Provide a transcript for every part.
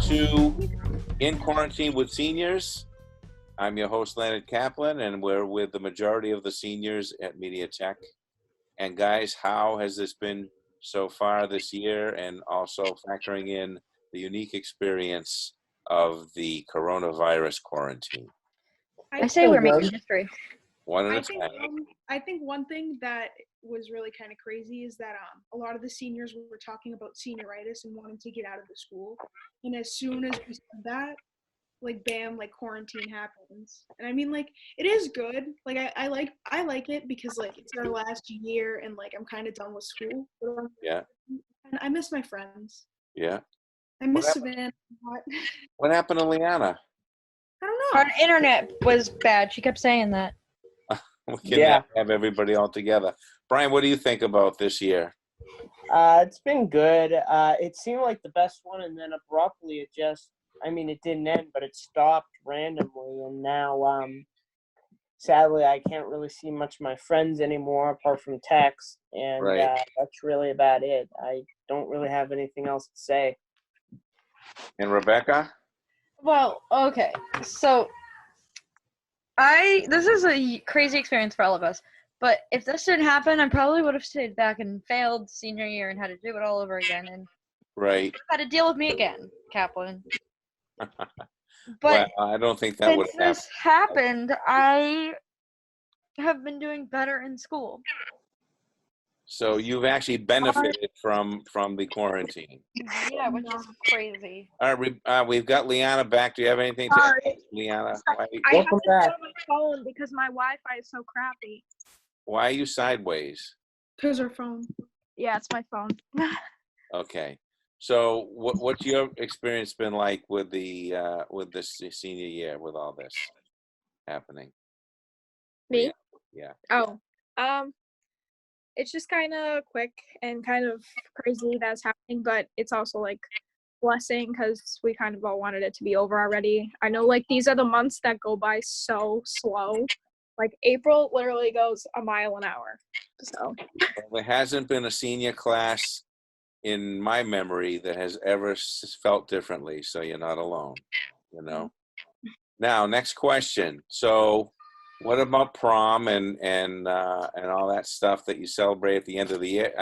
to In Quarantine with Seniors. I'm your host, Leonard Kaplan, and we're with the majority of the seniors at Media Tech. And guys, how has this been so far this year, and also factoring in the unique experience of the coronavirus quarantine? I say we're making history. One at I a think time. I think one thing that was really kind of crazy is that a lot of the seniors were talking about senioritis and wanting to get out of the school, and as soon as we said that, like bam, like quarantine happens. And I mean, like, it is good. Like I like it because like it's our last year and like I'm kind of done with school. Yeah. And I miss my friends. Yeah. I miss Savannah. What happened to Liana? I don't know. Our internet was bad. She kept saying that. We can have everybody all together. Brian, what do you think about this year? It's been good. It seemed like the best one, and then abruptly it didn't end, but it stopped randomly, and now, sadly, I can't really see much of my friends anymore apart from text, and that's really about it. I don't really have anything else to say. And Rebecca? Well, okay. So, this is a crazy experience for all of us, but if this didn't happen, I probably would have stayed back and failed senior year and had to do it all over again, and had to deal with me again, Kaplan. But well, I don't think that would have happened. Since this happened, I have been doing better in school. So you've actually benefited from the quarantine. Yeah, which is crazy. All right, we've got Liana back. Do you have anything to add, Liana? Welcome I have to back. on my phone because my Wi-Fi is so crappy. Why are you sideways? Because our phone. Yeah, it's my phone. Okay. So what's your experience been like with this senior year, with all this happening? Me? Yeah. Oh, it's just kind of quick and kind of crazy that's happening, but it's also like blessing because we kind of all wanted it to be over already. I know like these are the months that go by so slow. Like April literally goes a mile an hour. So There hasn't been a senior class in my memory that has ever felt differently. So you're not alone, you know. Now, next question. So, what about prom and all that stuff that you celebrate at the end of the year?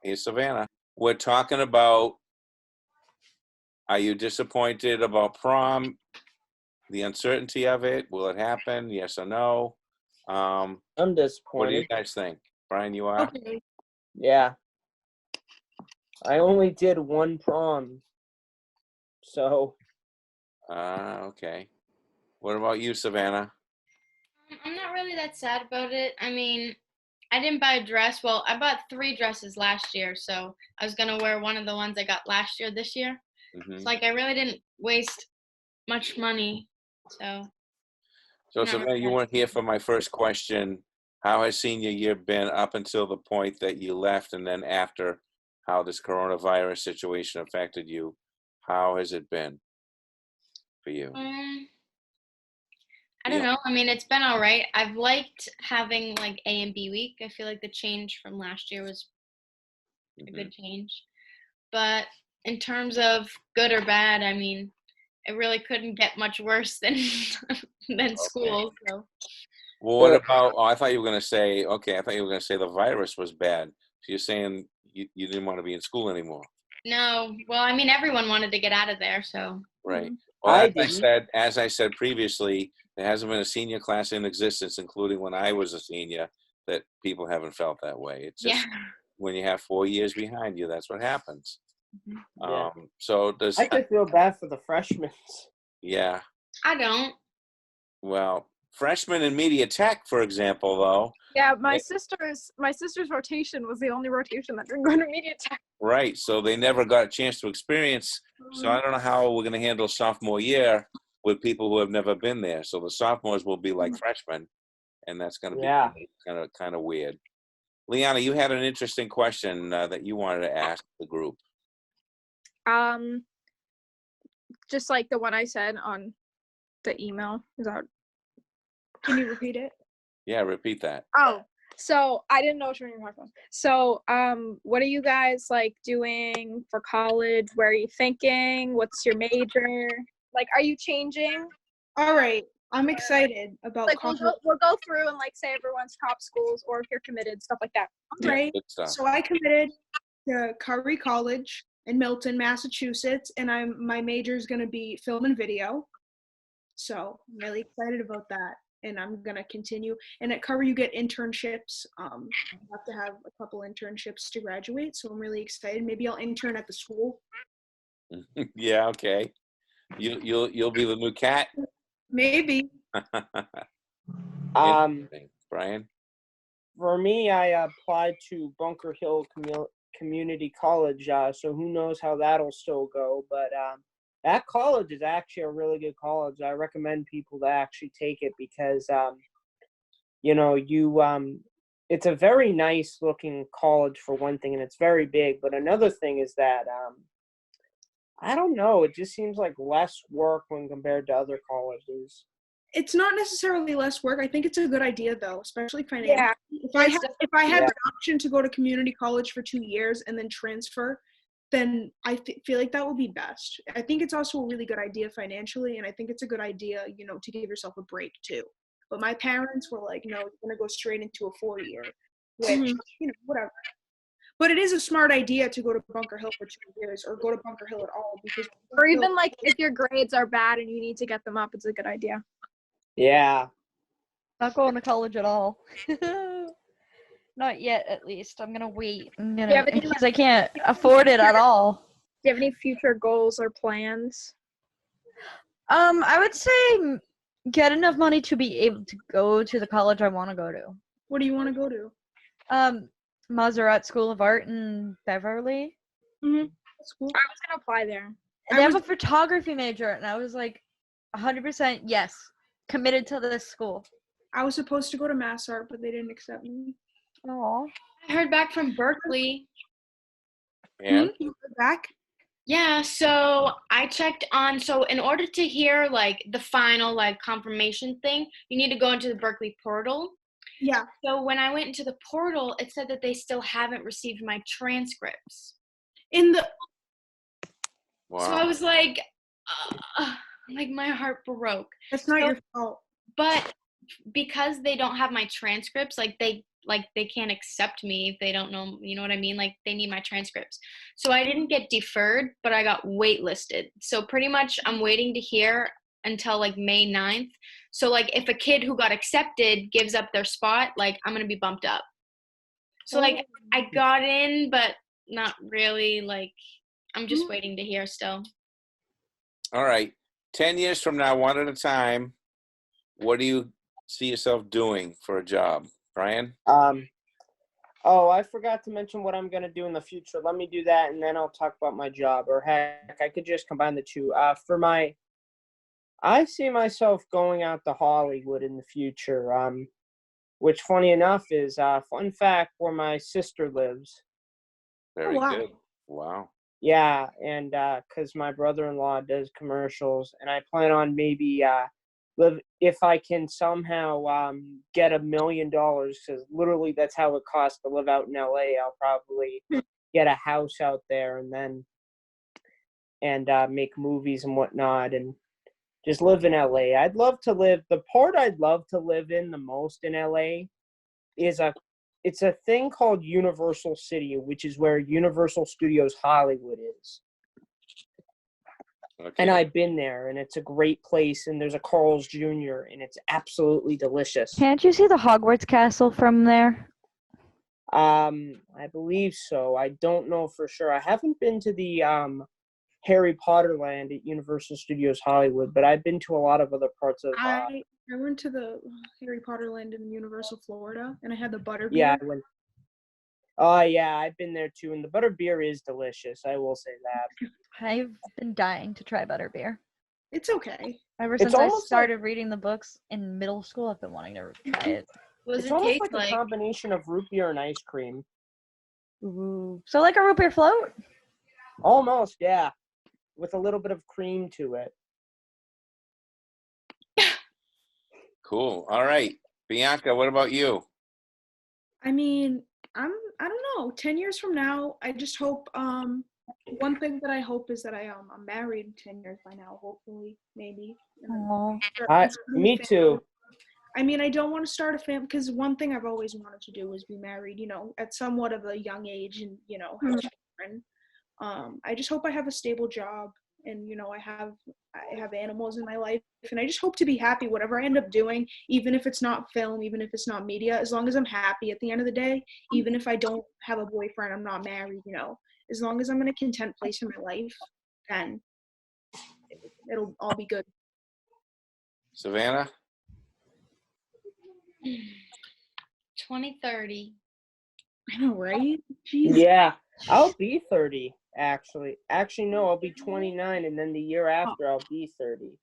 Here's Savannah. We're talking about, are you disappointed about prom? The uncertainty of it. Will it happen? Yes or no? I'm disappointed. What do you guys think? Brian, you are? okay. Yeah. I only did one prom. So. Okay. What about you, Savannah? I'm not really that sad about it. I mean, I didn't buy a dress. Well, I bought 3 dresses last year, so I was going to wear one of the ones I got last year this year. It's like I really didn't waste much money. So Savannah, you weren't here for my first question. How has senior year been up until the point that you left, and then after, how this coronavirus situation affected you? How has it been for you? I don't know. I mean, it's been all right. I've liked having like A and B week. I feel like the change from last year was a good change. But in terms of good or bad, I mean, it really couldn't get much worse than school. So. Well, what about? Oh, I thought you were going to say. Okay, I thought you were going to say the virus was bad. So you're saying you didn't want to be in school anymore? No. Well, I mean, everyone wanted to get out of there. So. Right. Well, as I said previously, there hasn't been a senior class in existence, including when I was a senior, that people haven't felt that way. It's just when you have 4 years behind you, that's what happens. So does I could feel bad for the freshmen. Yeah. I don't. Well, freshmen in Media Tech, for example, though. Yeah, my sister's rotation was the only rotation that didn't go to Media Tech. Right. So they never got a chance to experience. So I don't know how we're going to handle sophomore year with people who have never been there. So the sophomores will be like freshmen, and that's going to be kind of weird. Liana, you had an interesting question that you wanted to ask the group. Just like the one I said on the email. Can you repeat it? Yeah, repeat that. Oh, So I didn't know what you were talking about. So what are you guys like doing for college? Where are you thinking? What's your major? Like, are you changing? All right, I'm excited about Like college. we'll go through and like say everyone's top schools or if you're committed, stuff like that. All right, Good stuff. so I committed to Curry College in Milton, Massachusetts, and my major is going to be film and video. So I'm really excited about that, and I'm gonna continue. And at Curry, you get internships. You have to have a couple internships to graduate. So I'm really excited. Maybe I'll intern at the school. Yeah, okay. You'll be the new cat. Maybe. Interesting. Brian. For me, I applied to Bunker Hill Community College, so who knows how that'll still go. But that college is actually a really good college. I recommend people to actually take it because, it's a very nice looking college for one thing, and it's very big. But another thing is that, I don't know, it just seems like less work when compared to other colleges. It's not necessarily less work. I think it's a good idea though, especially financially. Yeah. If I had the option to go to community college for 2 years and then transfer, then I feel like that would be best. I think it's also a really good idea financially, and I think it's a good idea, to give yourself a break too. But my parents were like, no, you're gonna go straight into a 4-year, which whatever. But it is a smart idea to go to Bunker Hill for 2 years, or go to Bunker Hill at all, because Or even like if your grades are bad and you need to get them up, it's a good idea. Yeah. Not going to college at all. Not yet, at least. I'm gonna wait. Because I can't afford it at all. Do you have any future goals or plans? I would say get enough money to be able to go to the college I want to go to. What do you want to go to? Maserat School of Art in Beverly. That's cool. I was gonna apply there. And they have a photography major, and I was like, 100% yes, committed to this school. I was supposed to go to Mass Art, but they didn't accept me. Aw. I heard back from Berkeley. And You heard back? Yeah, so I checked on, so in order to hear like the final like confirmation thing, you need to go into the Berkeley portal. Yeah. So when I went into the portal, it said that they still haven't received my transcripts. wow. So I was like my heart broke. That's not your fault. But because they don't have my transcripts, like they can't accept me if they don't know, you know what I mean? Like they need my transcripts. So I didn't get deferred, but I got waitlisted. So pretty much I'm waiting to hear until like May 9th. So like if a kid who got accepted gives up their spot, like I'm going to be bumped up. So like I got in, but not really. Like I'm just waiting to hear still. All right. 10 years from now, one at a time, what do you see yourself doing for a job? Brian? Oh, I forgot to mention what I'm going to do in the future. Let me do that, and then I'll talk about my job. Or heck, I could just combine the two. I see myself going out to Hollywood in the future, which, funny enough, is fun fact where my sister lives. Very good. Wow. Yeah, and because my brother-in-law does commercials, and I plan on maybe live if I can somehow get $1 million, because literally that's how it costs to live out in LA. I'll probably get a house out there and make movies and whatnot, and just live in LA. The part I'd love to live in the most in LA is it's a thing called Universal City, which is where Universal Studios Hollywood is. Okay. And I've been there, and it's a great place, and there's a Carl's Jr., and it's absolutely delicious. Can't you see the Hogwarts castle from there? I believe so. I don't know for sure. I haven't been to the Harry Potter land at Universal Studios Hollywood, but I've been to a lot of other parts of I went to the Harry Potter land in Universal Florida, and I had the butterbeer. Yeah, I went. Oh, yeah, I've been there too, and the butterbeer is delicious. I will say that. I've been dying to try butterbeer. It's okay. Ever since I started reading the books in middle school, I've been wanting to try it. What does It's it almost taste like a combination of root beer and ice cream. Ooh. So like a root beer float? Almost, yeah. With a little bit of cream to it. Cool. All right. Bianca, what about you? I mean, I don't know. 10 years from now, I just hope one thing that I hope is that I'm married 10 years by now, hopefully, maybe. Aw. Me too. I mean, I don't want to start a family because one thing I've always wanted to do is be married, at somewhat of a young age and, have children. I just hope I have a stable job and, I have animals in my life, and I just hope to be happy whatever I end up doing, even if it's not film, even if it's not media, as long as I'm happy at the end of the day, even if I don't have a boyfriend, I'm not married, as long as I'm in a content place in my life, then it'll all be good. Savannah? 2030. I know, right? Jeez. Yeah, I'll be 30, actually. Actually, no, I'll be 29, and then the year after, I'll be 30.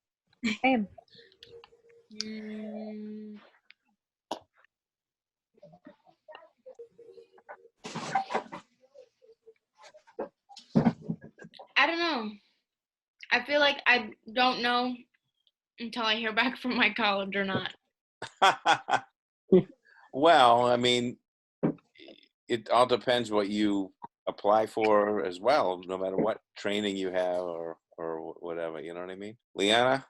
Same. I don't know. I feel like I don't know until I hear back from my college or not. Well, I mean, it all depends what you apply for as well, no matter what training you have or whatever, you know what I mean? Liana?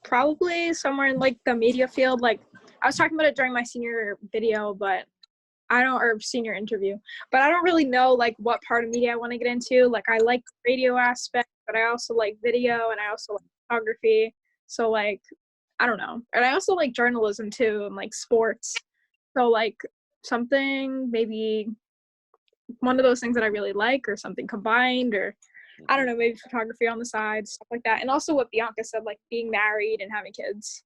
Probably somewhere in like the media field. Like I was talking about it during my senior video, but or senior interview, but I don't really know like what part of media I want to get into. Like I like the radio aspect, but I also like video and I also like photography. So like, I don't know. And I also like journalism too and like sports. So like something, maybe one of those things that I really like or something combined, or I don't know, maybe photography on the side, stuff like that. And also what Bianca said, like being married and having kids.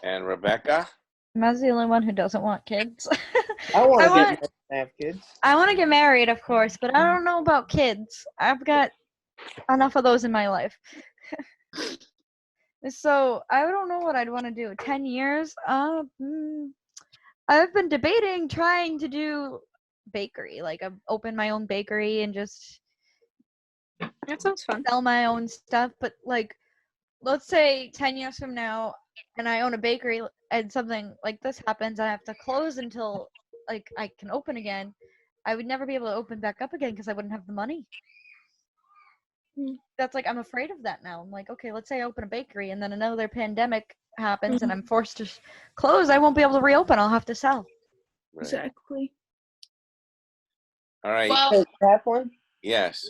And Rebecca? Am I the only one who doesn't want kids? I want to get married and have kids. I want to get married, of course, but I don't know about kids. I've got enough of those in my life. So I don't know what I'd want to do. 10 years? I've been debating trying to do bakery. Like open my own bakery and just That sounds fun. sell my own stuff. But like, let's say 10 years from now and I own a bakery and something like this happens, I have to close until like I can open again. I would never be able to open back up again because I wouldn't have the money. That's like, I'm afraid of that now. I'm like, okay, let's say I open a bakery and then another pandemic happens and I'm forced to close. I won't be able to reopen. I'll have to sell. Right. Exactly. All right. Well, Hey, Kaplan? Yes.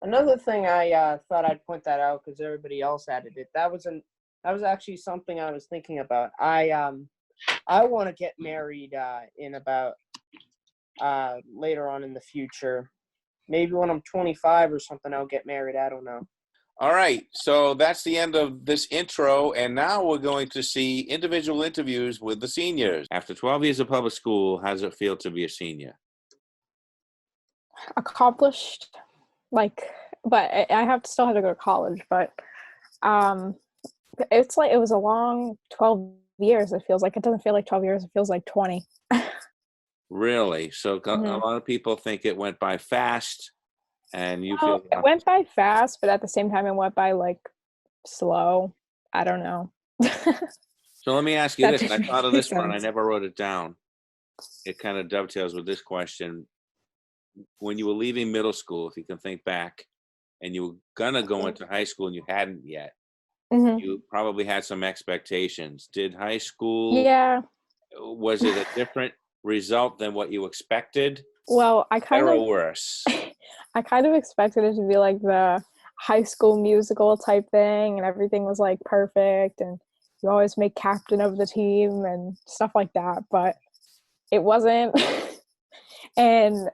Another thing I thought I'd point that out because everybody else added it. That was actually something I was thinking about. I want to get married in about later on in the future. Maybe when I'm 25 or something, I'll get married. I don't know. All right. So that's the end of this intro. And now we're going to see individual interviews with the seniors. After 12 years of public school, how does it feel to be a senior? Accomplished, like, but I still have to go to college, but it's like it was a long 12 years. It feels like it doesn't feel like 12 years. It feels like 20. Really? So a lot of people think it went by fast, and you feel it went by fast, but at the same time, it went by like slow. I don't know. So let me ask you That this. I doesn't thought of make this one, and I sense. never wrote it down. It kind of dovetails with this question. When you were leaving middle school, if you can think back, and you were gonna go into high school and you hadn't yet, you probably had some expectations. Did high school? Yeah. Was it a different result than what you expected? Well, I kind Better of or worse? I kind of expected it to be like the High School Musical type thing, and everything was like perfect, and you always make captain of the team and stuff like that. But it wasn't. And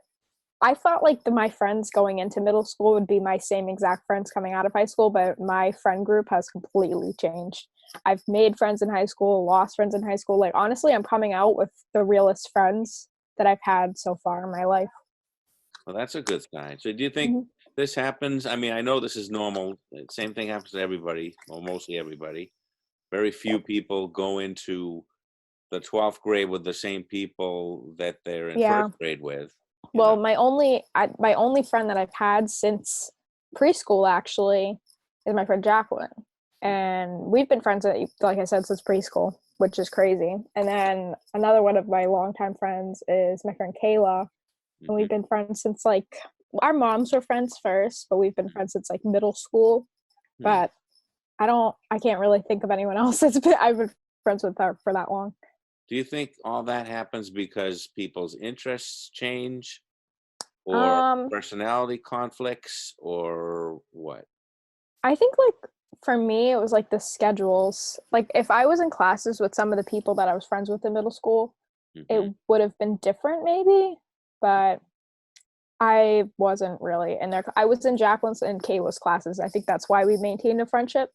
I thought like my friends going into middle school would be my same exact friends coming out of high school, but my friend group has completely changed. I've made friends in high school, lost friends in high school. Like, honestly, I'm coming out with the realest friends that I've had so far in my life. Well, that's a good sign. So do you think this happens? I mean, I know this is normal. Same thing happens to everybody, or mostly everybody. Very few people go into the 12th grade with the same people that they're in first grade with. Well, my only friend that I've had since preschool actually is my friend Jacqueline, and we've been friends, like I said, since preschool. which is crazy. And then another one of my longtime friends is my friend Kayla, and we've been friends since like our moms were friends first, but we've been friends since like middle school. But I can't really think of anyone else I've been friends with her for that long. Do you think all that happens because people's interests change, or personality conflicts, or what? I think like for me, it was like the schedules. Like if I was in classes with some of the people that I was friends with in middle school, it would have been different maybe, but I wasn't really in there. I was in Jacqueline's and Kayla's classes. I think that's why we maintained a friendship.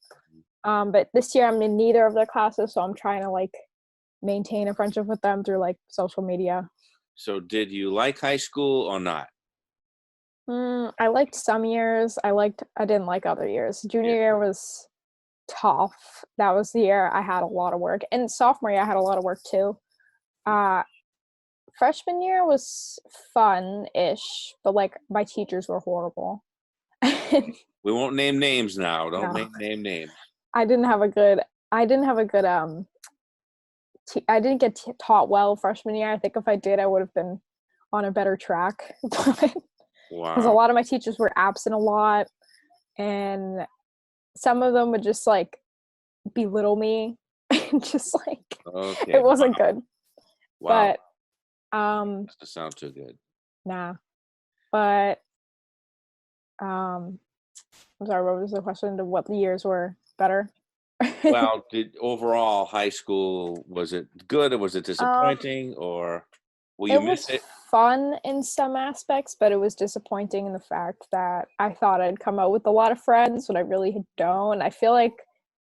But this year I'm in neither of their classes, so I'm trying to like maintain a friendship with them through like social media. So did you like high school or not? I liked some years. I didn't like other years. Junior year was tough. That was the year I had a lot of work. And sophomore year I had a lot of work too. Freshman year was fun-ish, but like my teachers were horrible. We won't name names now. Don't No. name names. I didn't have a good I didn't get taught well freshman year. I think if I did, I would have been on a better track. Because a Wow. lot of my teachers were absent a lot, and some of them would just like belittle me, and just like Okay. it wasn't good. Wow. But Doesn't sound too good. nah. But I'm sorry, what was the question? To what years were better? Well, did overall high school, was it good or was it disappointing, or will you It miss was it? fun in some aspects, but it was disappointing in the fact that I thought I'd come out with a lot of friends, but I really don't. I feel like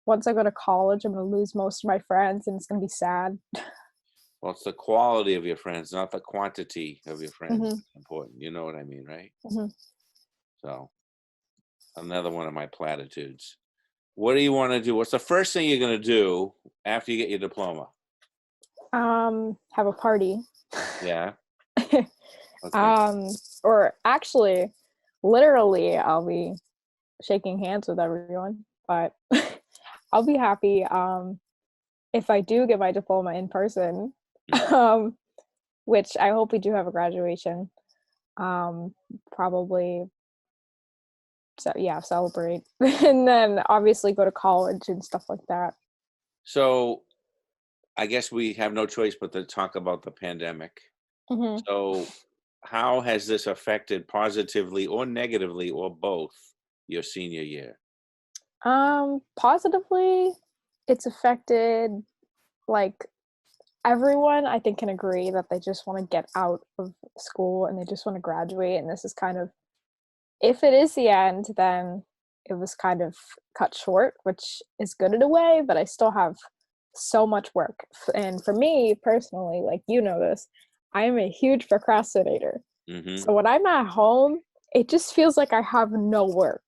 once I go to college, I'm going to lose most of my friends, and it's going to be sad. Well, it's the quality of your friends, not the quantity of your friends. Mhm. That's important. You know what I mean, right? Mhm. So, another one of my platitudes. What do you want to do? What's the first thing you're going to do after you get your diploma? Have a party. Yeah. Okay. Or actually, literally, I'll be shaking hands with everyone, but I'll be happy if I do get my diploma in person, which I hope we do have a graduation. Probably, so yeah, celebrate, and then obviously go to college and stuff like that. So, I guess we have no choice but to talk about the pandemic. Mhm. So, how has this affected positively or negatively or both your senior year? Positively, it's affected like everyone. I think can agree that they just want to get out of school and they just want to graduate. And this is kind of, if it is the end, then it was kind of cut short, which is good in a way. But I still have so much work, and for me personally, like you know this, I am a huge procrastinator. Mm-hmm. So when I'm at home, it just feels like I have no work.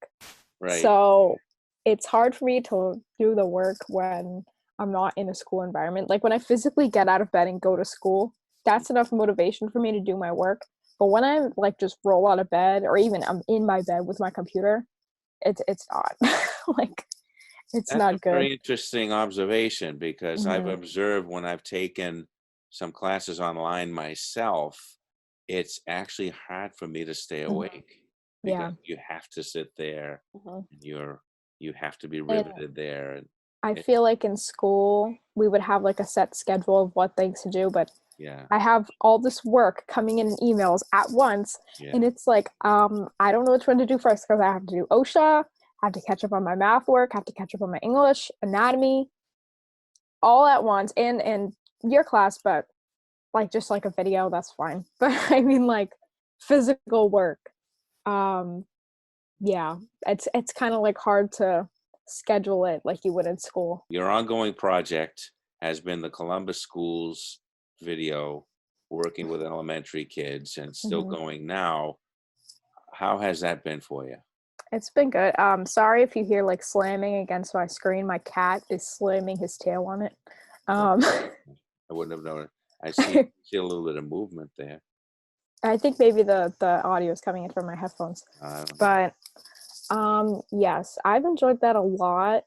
Right. So it's hard for me to do the work when I'm not in a school environment. Like when I physically get out of bed and go to school, that's enough motivation for me to do my work. But when I like just roll out of bed, or even I'm in my bed with my computer, it's not like it's That's a not good. very interesting observation, because I've Mhm. observed when I've taken some classes online myself, it's actually hard for me to stay Mhm. awake, Yeah. because you have to sit there Mhm. and you have to be And riveted there. And I it's, feel like in school we would have like a set schedule of what things to do, but yeah, I have all this work coming in emails at once, and yeah. it's like I don't know which one to do first, because I have to do OSHA, have to catch up on my math work, have to catch up on my English, anatomy, all at once, and your class, but like just like a video, that's fine. But I mean like physical work. Um yeah, it's kind of like hard to schedule it like you would in school. Your ongoing project has been the Columbus Schools video, working with elementary kids, and still Mhm. going now. How has that been for you? It's been good. Sorry if you hear like slamming against my screen. My cat is slamming his tail on it. Um, I wouldn't have known it. I see a little bit of movement there. I think maybe the audio is coming in from my headphones. I don't know. But yes, I've enjoyed that a lot.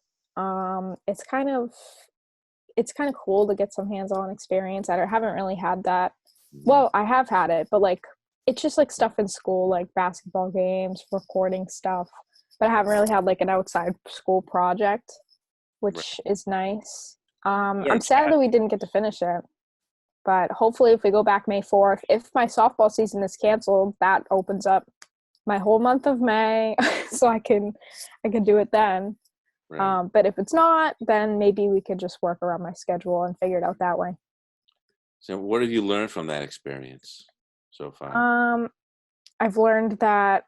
It's kind of it's kind of cool to get some hands-on experience. I haven't really had that. Mhm. Well, I have had it, but like it's just like stuff in school, like basketball games, recording stuff. But I haven't really had like an outside school project, which is nice. I'm sad that we didn't get to finish it, but hopefully if we go back May 4th, if my softball season is canceled, that opens up my whole month of May, so I can do it then. Right. But if it's not, then maybe we could just work around my schedule and figure it out that way. So what have you learned from that experience so far? I've learned that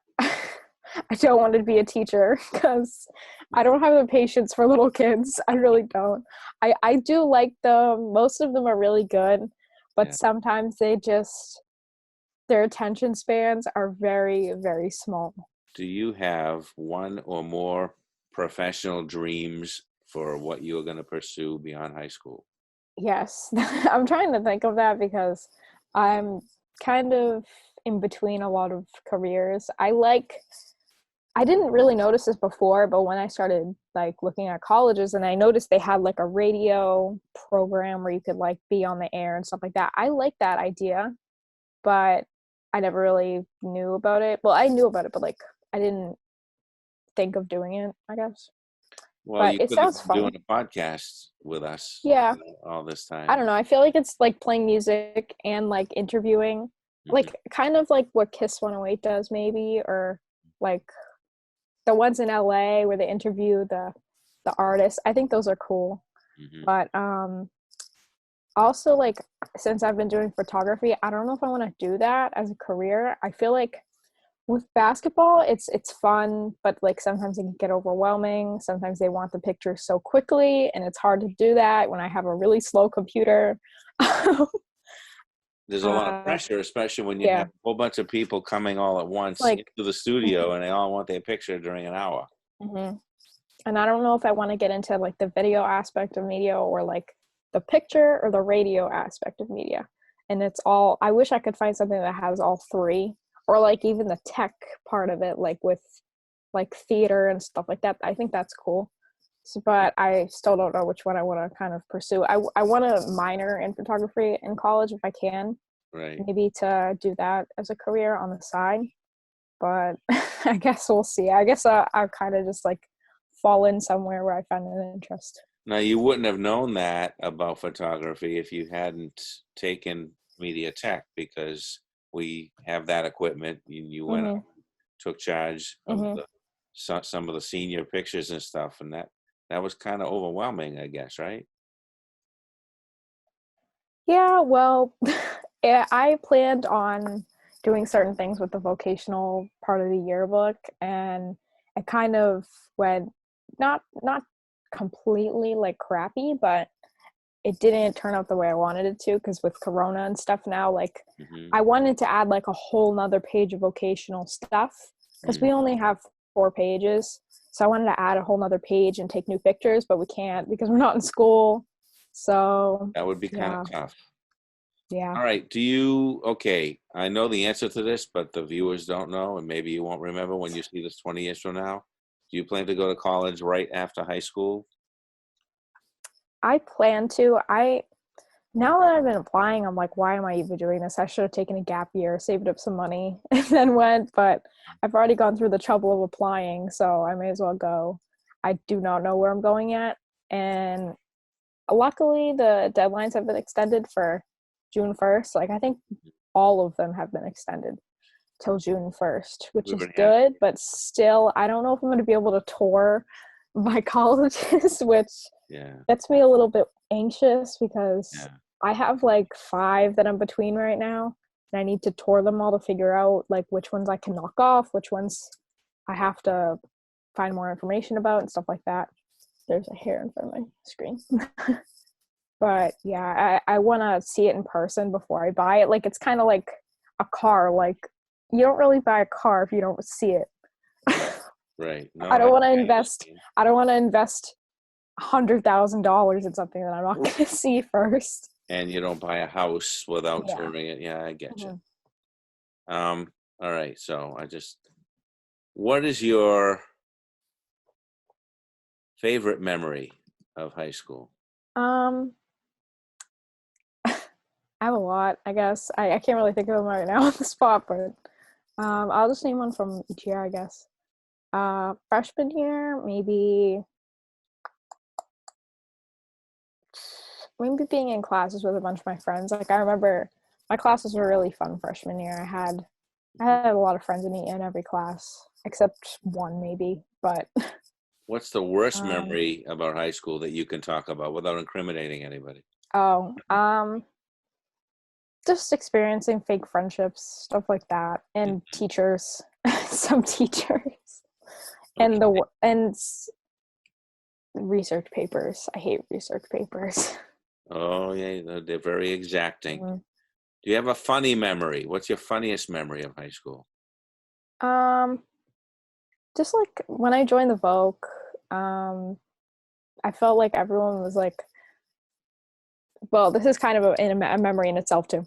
I don't want to be a teacher because I don't have the patience for little kids. I really don't. I do like them. Most of them are really good, but Yeah. sometimes their attention spans are very, very small. Do you have one or more professional dreams for what you are going to pursue beyond high school? Yes, I'm trying to think of that because I'm kind of in between a lot of careers. I didn't really notice this before, but when I started like looking at colleges and I noticed they had like a radio program where you could like be on the air and stuff like that. I like that idea, but I never really knew about it. Well, I knew about it, but like I didn't think of doing it, I guess. Well, But you it could have sounds been doing fun. a podcast with us Yeah. all this time. I don't know. I feel like it's like playing music and like interviewing, like kind of like what Kiss 108 does maybe, or like the ones in LA where they interview the artists. I think those are cool. Mhm. But also like since I've been doing photography, I don't know if I want to do that as a career. I feel like with basketball it's fun, but like sometimes it can get overwhelming. Sometimes they want the picture so quickly and it's hard to do that when I have a really slow computer. There's a lot of pressure, especially when you yeah. have a whole bunch of people coming all at once Like into the studio and they all want their picture during an hour. Mm-hmm. And I don't know if I want to get into like the video aspect of media or like the picture or the radio aspect of media. And it's all, I wish I could find something that has all three, or like even the tech part of it, like with like theater and stuff like that. I think that's cool. So, but I still don't know which one I want to kind of pursue. I want to minor in photography in college if I can, Right. maybe to do that as a career on the side. But I guess we'll see. I guess I'll kind of just like fall in somewhere where I find an interest. Now, you wouldn't have known that about photography if you hadn't taken media tech, because we have that equipment. You went Mm-hmm. up, took charge of Mm-hmm. some of the senior pictures and stuff, and that was kind of overwhelming, I guess, right? Yeah, well, I planned on doing certain things with the vocational part of the yearbook, and it kind of went not completely like crappy, but it didn't turn out the way I wanted it to, because with Corona and stuff now, like Mm-hmm. I wanted to add like a whole nother page of vocational stuff because we only have 4 pages. So I wanted to add a whole nother page and take new pictures, but we can't because we're not in school. So That would be kind yeah, of tough. yeah. All right. Okay, I know the answer to this, but the viewers don't know, and maybe you won't remember when you see this 20 years from now. Do you plan to go to college right after high school? I plan to. Now that I've been applying, I'm like, why am I even doing this? I should have taken a gap year, saved up some money, and then went, but I've already gone through the trouble of applying, so I may as well go. I do not know where I'm going yet, and luckily the deadlines have been extended for June 1st. Like I think all of them have been extended till June 1st, which We is were happy. good, but still I don't know if I'm going to be able to tour my colleges, which Yeah. gets me a little bit anxious because Yeah. I have like 5 that I'm between right now, and I need to tour them all to figure out like which ones I can knock off, which ones I have to find more information about and stuff like that. There's a hair in front of my screen. But yeah, I want to see it in person before I buy it. Like it's kind of like a car. Like you don't really buy a car if you don't see it. Right. No, I don't want to I invest. understand. I don't want to invest $100,000 in something that I'm not going to see first. And you don't buy a house without Yeah. touring it. Yeah, I get Mhm. you. All right. So what is your favorite memory of high school? Um, I have a lot, I guess. I can't really think of them right now on the spot, but I'll just name one from each year, I guess. Freshman year, maybe being in classes with a bunch of my friends. Like I remember my classes were really fun freshman year. I had a lot of friends in every class except one maybe, but What's the worst um memory about high school that you can talk about without incriminating anybody? oh, just experiencing fake friendships, stuff like that, and teachers, some teachers, and Okay. research papers. I hate research papers. Oh, yeah, they're very exacting. Mm. Do you have a funny memory? What's your funniest memory of high school? Um, just like when I joined the Voc, I felt like everyone was like, well, this is kind of a memory in itself too.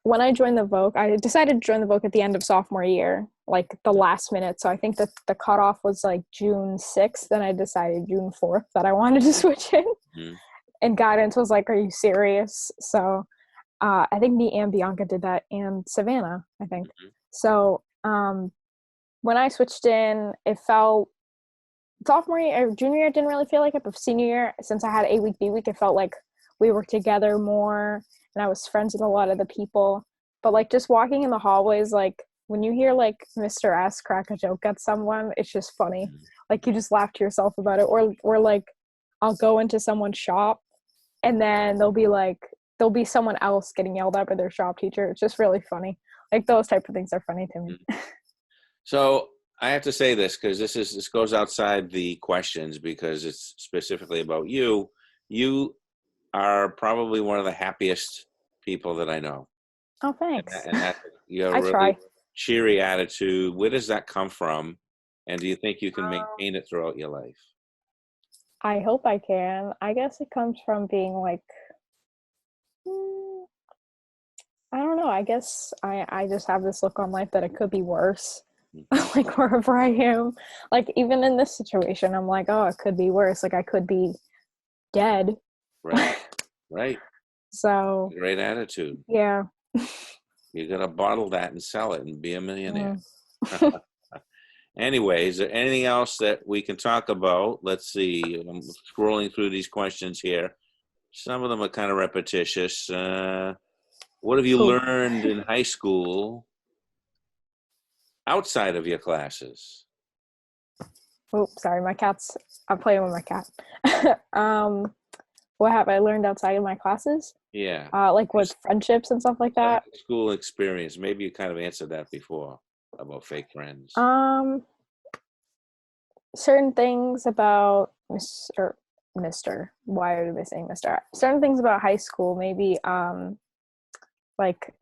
When I joined the Voc, I decided to join the Voc at the end of sophomore year, like the last minute. So I think that the cutoff was like June 6th. Then I decided June 4th that I wanted to switch in. Mm-hmm. And guidance was like, "Are you serious?" So I think me and Bianca did that, and Savannah, I think. Mm-hmm. So when I switched in, it felt sophomore year or junior year didn't really feel like it, but senior year, since I had A week, B week, it felt like we were together more, and I was friends with a lot of the people. But like just walking in the hallways, like when you hear like Mr. S crack a joke at someone, it's just funny. Like you just laugh to yourself about it, or like I'll go into someone's shop, and then there'll be someone else getting yelled at by their shop teacher. It's just really funny. Like those type of things are funny to me. So I have to say this because this goes outside the questions because it's specifically about you. You are probably one of the happiest people that I know, Oh, thanks. and that you have I a really try. cheery attitude. Where does that come from? And do you think you can maintain it throughout your life? I hope I can. I guess it comes from being like, mm, I don't know. I guess I just have this look on life that it could be worse. Mhm. Like wherever I am, like even in this situation, I'm like, oh, it could be worse. Like I could be dead. Right, right. So Great attitude. yeah. You're gonna bottle that and sell it and be a millionaire. Mm. Anyway, is there anything else that we can talk about? Let's see. I'm scrolling through these questions here. Some of them are kind of repetitious. What have you Cool. learned in high school outside of your classes? Oh, sorry, I'm playing with my cat. What have I learned outside of my classes? Yeah, Like with friendships and stuff like that. school experience. Maybe you kind of answered that before about fake friends. Certain things about Mr. Why are they saying Mr.? Certain things about high school, maybe like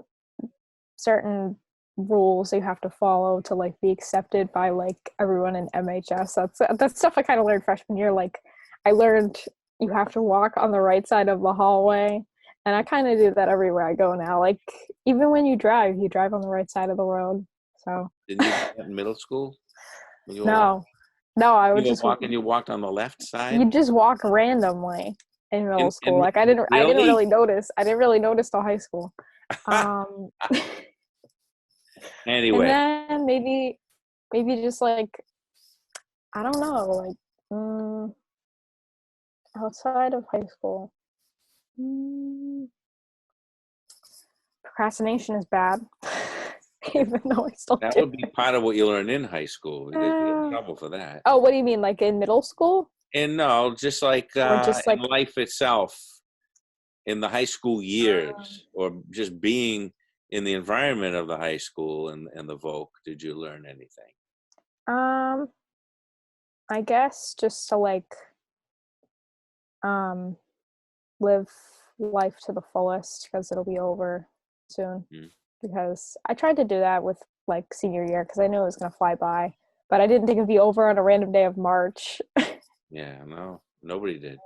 certain rules you have to follow to like be accepted by like everyone in MHS. That's stuff I kind of learned freshman year. Like I learned you have to walk on the right side of the hallway, and I kind of do that everywhere I go now. Like even when you drive on the right side of the road. So Didn't you do that in middle school? When you were walking? no, I would You were just walking. You walked on the left side. you just walk randomly in middle school. In Like I didn't really? really notice. I didn't really notice till high school. Um and Anyway, then maybe just like I don't know, like outside of high school. Mm, procrastination is bad. Even though I still that do would be part of what you learn in high school because you get in it. trouble for that. Oh, what do you mean? Like in middle school? And no, just like Or just in like life itself, in the high school years, or just being in the environment of the high school and the Voc, did you learn anything? um I guess just to like um live life to the fullest because it'll be over soon. Mm. Because I tried to do that with like senior year because I knew it was going to fly by, but I didn't think it'd be over on a random day of March. Yeah, no, nobody did.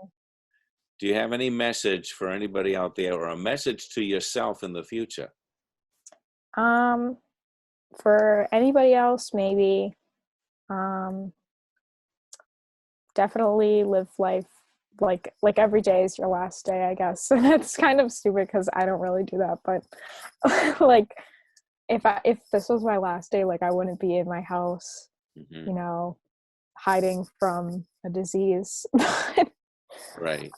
Do you have any message for anybody out there or a message to yourself in the future? um, for anybody else, maybe um, definitely live life like every day is your last day, I guess. And it's kind of stupid because I don't really do that, but like if this was my last day, like I wouldn't be in my house, Mm-hmm. you know, hiding from a disease. Right.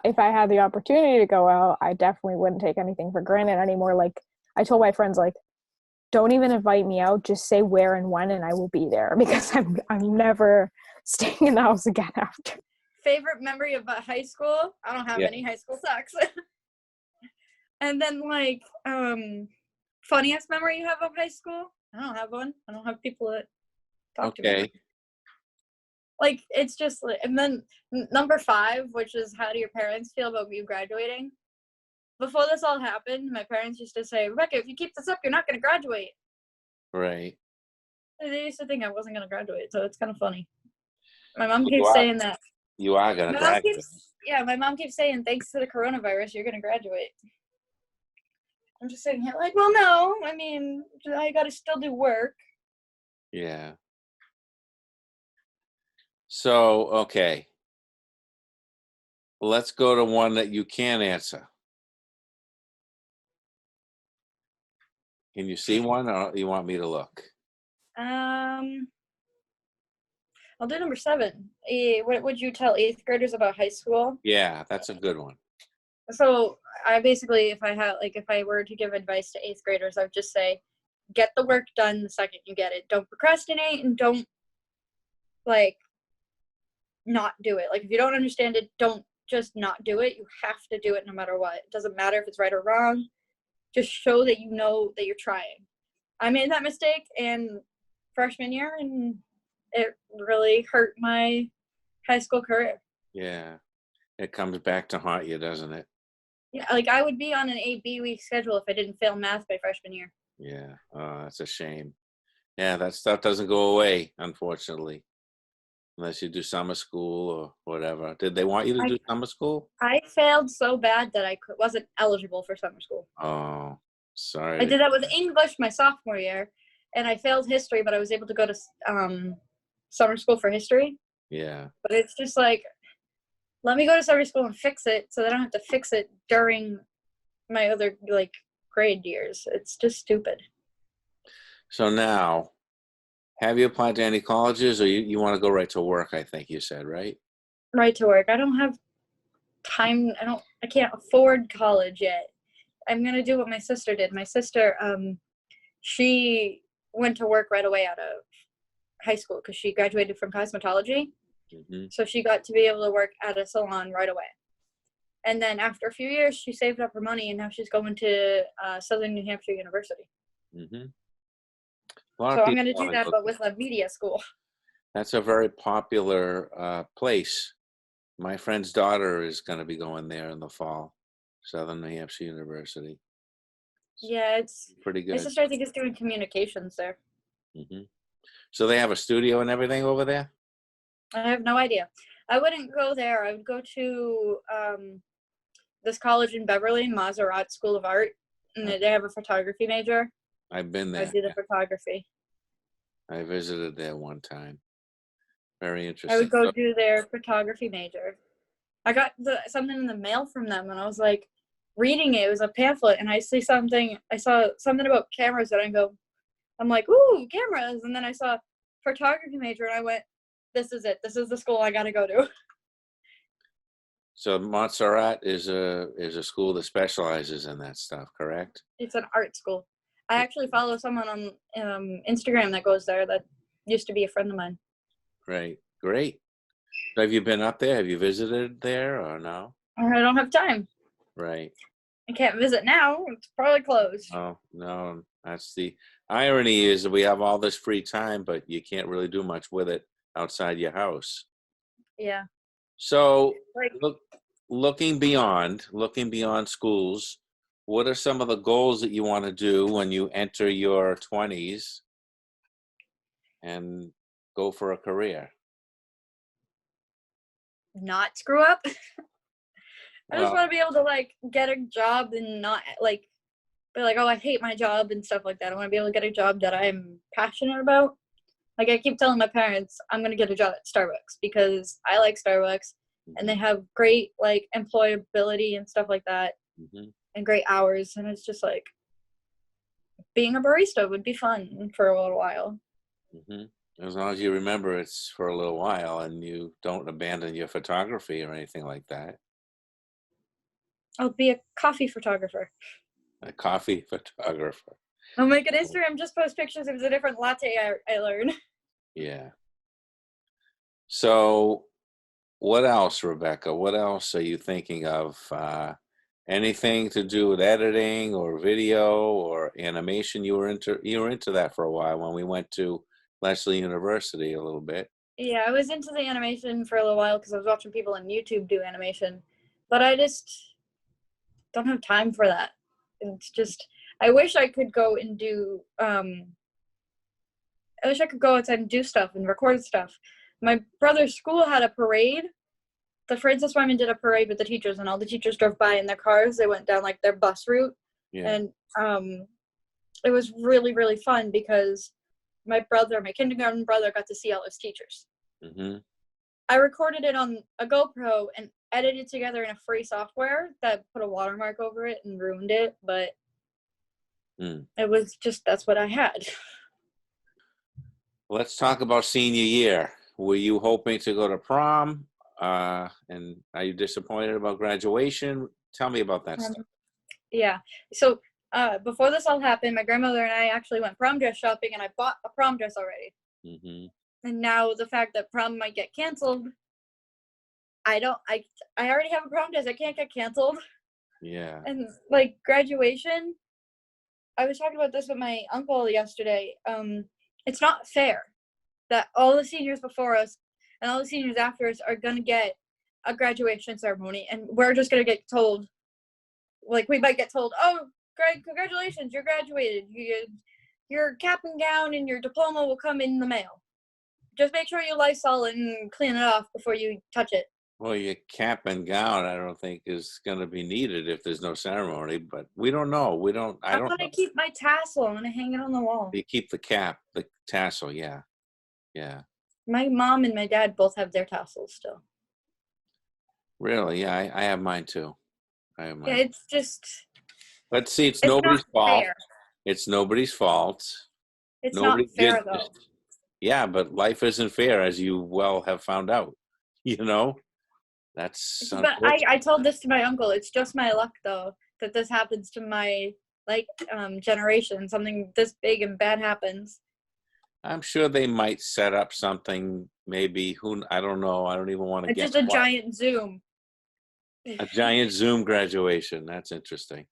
If I had the opportunity to go out, I definitely wouldn't take anything for granted anymore. Like I told my friends, like, don't even invite me out. Just say where and when, and I will be there because I'm never staying in the house again after. Favorite memory of high school? I don't have Yeah. any. High school sucks. And then like funniest memory you have of high school? I don't have one. I don't have people that talk to me. Okay. Like it's just like, and then number 5, which is how do your parents feel about you graduating? Before this all happened, my parents used to say, Rebecca, if you keep this up, you're not going to graduate. Right. They used to think I wasn't going to graduate, so it's kind of funny. My mom You keeps are- saying that. You are gonna My mom graduate. my mom keeps saying, thanks to the coronavirus, you're going to graduate. I'm just sitting here like, well, no. I mean, I got to still do work. Yeah. So, okay. Let's go to one that you can answer. Can you see one, or you want me to look? I'll do number 7. What would you tell 8th graders about high school? Yeah, that's a good one. So I basically, if I were to give advice to 8th graders, I would just say, get the work done the second you get it. Don't procrastinate and don't like not do it. Like if you don't understand it, don't just not do it. You have to do it no matter what. It doesn't matter if it's right or wrong. Just show that you know that you're trying. I made that mistake in freshman year and it really hurt my high school career. Yeah. It comes back to haunt you, doesn't it? Yeah, like I would be on an A/B week schedule if I didn't fail math by freshman year. Yeah. Oh, that's a shame. Yeah, that stuff doesn't go away, unfortunately, unless you do summer school or whatever. Did they want you to do summer school? I failed so bad that I wasn't eligible for summer school. Oh, sorry. I did that with English my sophomore year, and I failed history, but I was able to go to summer school for history. Yeah. But it's just like, let me go to summer school and fix it so that I don't have to fix it during my other like grade years. It's just stupid. So now, have you applied to any colleges, or you want to go right to work? I think you said, right? Right to work. I don't have time. I can't afford college yet. I'm gonna do what my sister did. My sister, she went to work right away out of high school because she graduated from cosmetology. Mm-hmm. So she got to be able to work at a salon right away. And then after a few years, she saved up her money, and now she's going to Southern New Hampshire University. Mm-hmm. So I'm going to do that, but with a media school. That's a very popular place. My friend's daughter is going to be going there in the fall, Southern New Hampshire University. Yeah, it's pretty good. My sister, I think, is doing communications there. Mm-hmm. So they have a studio and everything over there? I have no idea. I wouldn't go there. I would go to this college in Beverly, Maserat School of Art, and they have a photography major. I've been there. I do the photography. I visited there one time. Very interesting. I would go do their photography major. I got something in the mail from them, and I was like reading it. It was a pamphlet, and I saw something about cameras, and I'm like, ooh, cameras. And then I saw photography major, and I went, this is it. This is the school I got to go to. So Montserrat is a school that specializes in that stuff, correct? It's an art school. I actually follow someone on Instagram that goes there that used to be a friend of mine. Great. So have you been up there? Have you visited there or no? I don't have time. Right. I can't visit now. It's probably closed. Oh, no. That's the irony is that we have all this free time, but you can't really do much with it outside your house. Yeah. So looking beyond schools, what are some of the goals that you want to do when you enter your 20s and go for a career? Not screw up. I just want to be able to get a job and not be like, oh, I hate my job and stuff like that. I want to be able to get a job that I'm passionate about. Like I keep telling my parents, I'm going to get a job at Starbucks because I like Starbucks and they have great like employability and stuff like that, Mm-hmm. and great hours. And it's just like being a barista would be fun for a little while. Mm-hmm. As long as you remember it's for a little while and you don't abandon your photography or anything like that. I'll be a coffee photographer. A coffee photographer. I'll make an Instagram, just post pictures of the different latte I learn. Yeah. So what else, Rebecca? What else are you thinking of? Anything to do with editing or video or animation? You were into that for a while when we went to Lesley University a little bit. Yeah, I was into the animation for a little while because I was watching people on YouTube do animation, but I just don't have time for that. It's just, I wish I could go and do, I wish I could go outside and do stuff and record stuff. My brother's school had a parade. The Francis Wyman did a parade with the teachers, and all the teachers drove by in their cars. They went down like their bus route. Yeah. And it was really, really fun because my kindergarten brother, got to see all his teachers. Mm-hmm. I recorded it on a GoPro and edited together in a free software that put a watermark over it and ruined it, but it was just, that's what I had. Let's talk about senior year. Were you hoping to go to prom? And are you disappointed about graduation? Tell me about that stuff. Yeah. So before this all happened, my grandmother and I actually went prom dress shopping, and I bought a prom dress already. Mm-hmm. And now the fact that prom might get canceled, I already have a prom dress. I can't get canceled. Yeah. And like graduation, I was talking about this with my uncle yesterday. It's not fair that all the seniors before us and all the seniors after us are going to get a graduation ceremony, and we're just going to get told, like, we might get told, oh, Greg, congratulations, you're graduated. Your cap and gown and your diploma will come in the mail. Just make sure you Lysol and clean it off before you touch it. Well, your cap and gown, I don't think is going to be needed if there's no ceremony, but we don't know. I don't want know. to keep my tassel. I'm going to hang it on the wall. You keep the cap, the tassel, yeah. Yeah. My mom and my dad both have their tassels still. Really? Yeah, I have mine too. I have mine. Yeah, it's just... Let's see, it's nobody's fault. Fair. It's nobody's fault. It's Nobody not fair, did though. this. Yeah, but life isn't fair, as you well have found out. You know? That's But I told this to my uncle. It's just my luck, though, that this happens to my generation. Something this big and bad happens. I'm sure they might set up something, maybe. I don't know. I don't even want to It's guess. just a giant Zoom. A giant Zoom graduation. That's interesting.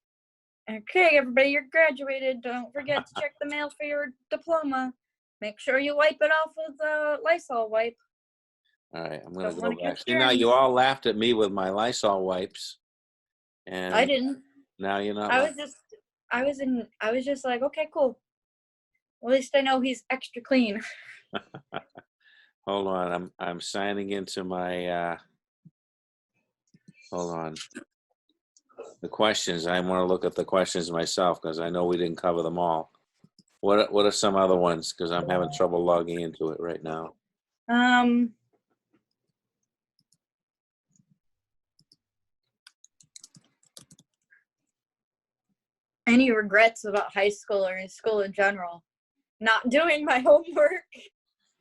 Okay, everybody, you're graduated. Don't forget to check the mail for your diploma. Make sure you wipe it off with a Lysol wipe. All right, I'm going to Don't go wanna back. catch See, now germs. you all laughed at me with my Lysol wipes. And I didn't. now you're not. I was just like, okay, cool. At least I know he's extra clean. Hold on, I'm signing into my hold on. The questions. I want to look at the questions myself because I know we didn't cover them all. What are some other ones? Because I'm having trouble logging into it right now. Any regrets about high school or in school in general? Not doing my homework.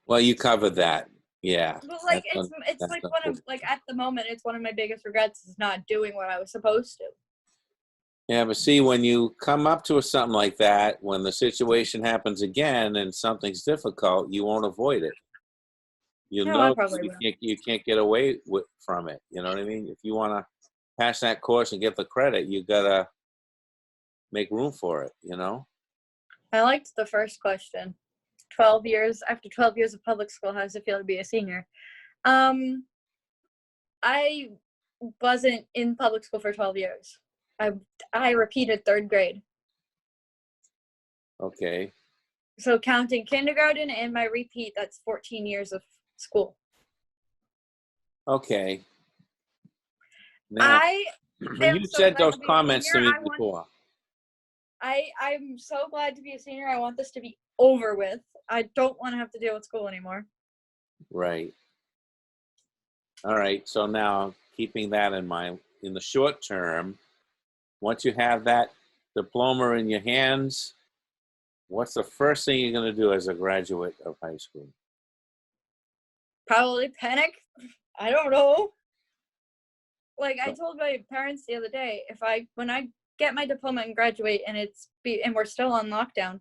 Well, you covered that. Yeah. But like it's like one of at the moment it's one of my biggest regrets is not doing what I was supposed to. Yeah, but see, when you come up to something like that, when the situation happens again and something's difficult, you won't avoid it. You know you can't get away from it. You know what I mean? If you want to pass that course and get the credit, you gotta make room for it. You know. I liked the first question. 12 years after 12 years of public school, how does it feel to be a senior? I wasn't in public school for 12 years. I repeated third grade. Okay. So counting kindergarten and my repeat, that's 14 years of school. Okay. Now, you said those comments to me before. I'm so glad to be a senior. I want this to be over with. I don't want to have to deal with school anymore. Right. All right. So now, keeping that in mind, in the short term, once you have that diploma in your hands, what's the first thing you're going to do as a graduate of high school? Probably panic. I don't know. Like I So- told my parents the other day, when I get my diploma and graduate and and we're still on lockdown,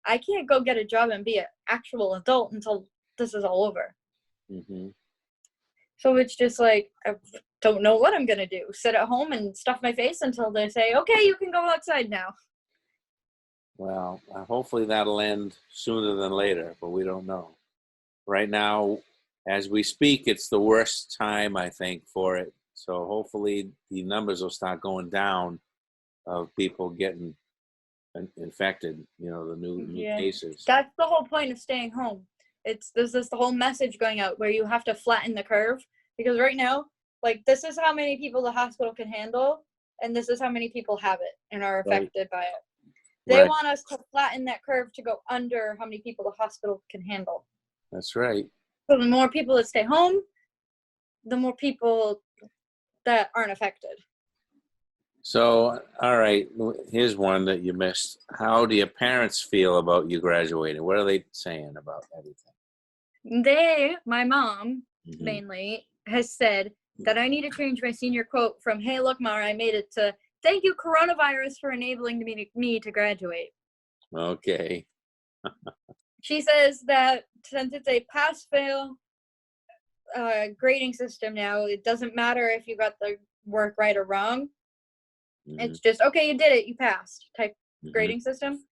I can't go get a job and be an actual adult until this is all over. Mm-hmm. So it's just like I don't know what I'm gonna do. Sit at home and stuff my face until they say, okay, you can go outside now. Well, hopefully that'll end sooner than later, but we don't know. Right now, as we speak, it's the worst time, I think, for it. So hopefully the numbers will start going down of people getting infected, the new Yeah. cases. That's the whole point of staying home. There's the whole message going out where you have to flatten the curve, because right now, like, this is how many people the hospital can handle, and this is how many people have it and are Right. affected by it. They Right. want us to flatten that curve to go under how many people the hospital can handle. That's right. So the more people that stay home, the more people that aren't affected. So, all right, here's one that you missed. How do your parents feel about you graduating? What are they saying about everything? My mom, Mhm. mainly, has said that I need to change my senior quote from, hey, look, Mara, I made it, to, thank you, coronavirus, for enabling me to graduate. Okay. She says that since it's a pass-fail grading system now, it doesn't matter if you got the work right or wrong. Mhm. It's just, okay, you did it, you passed type Mhm. grading system.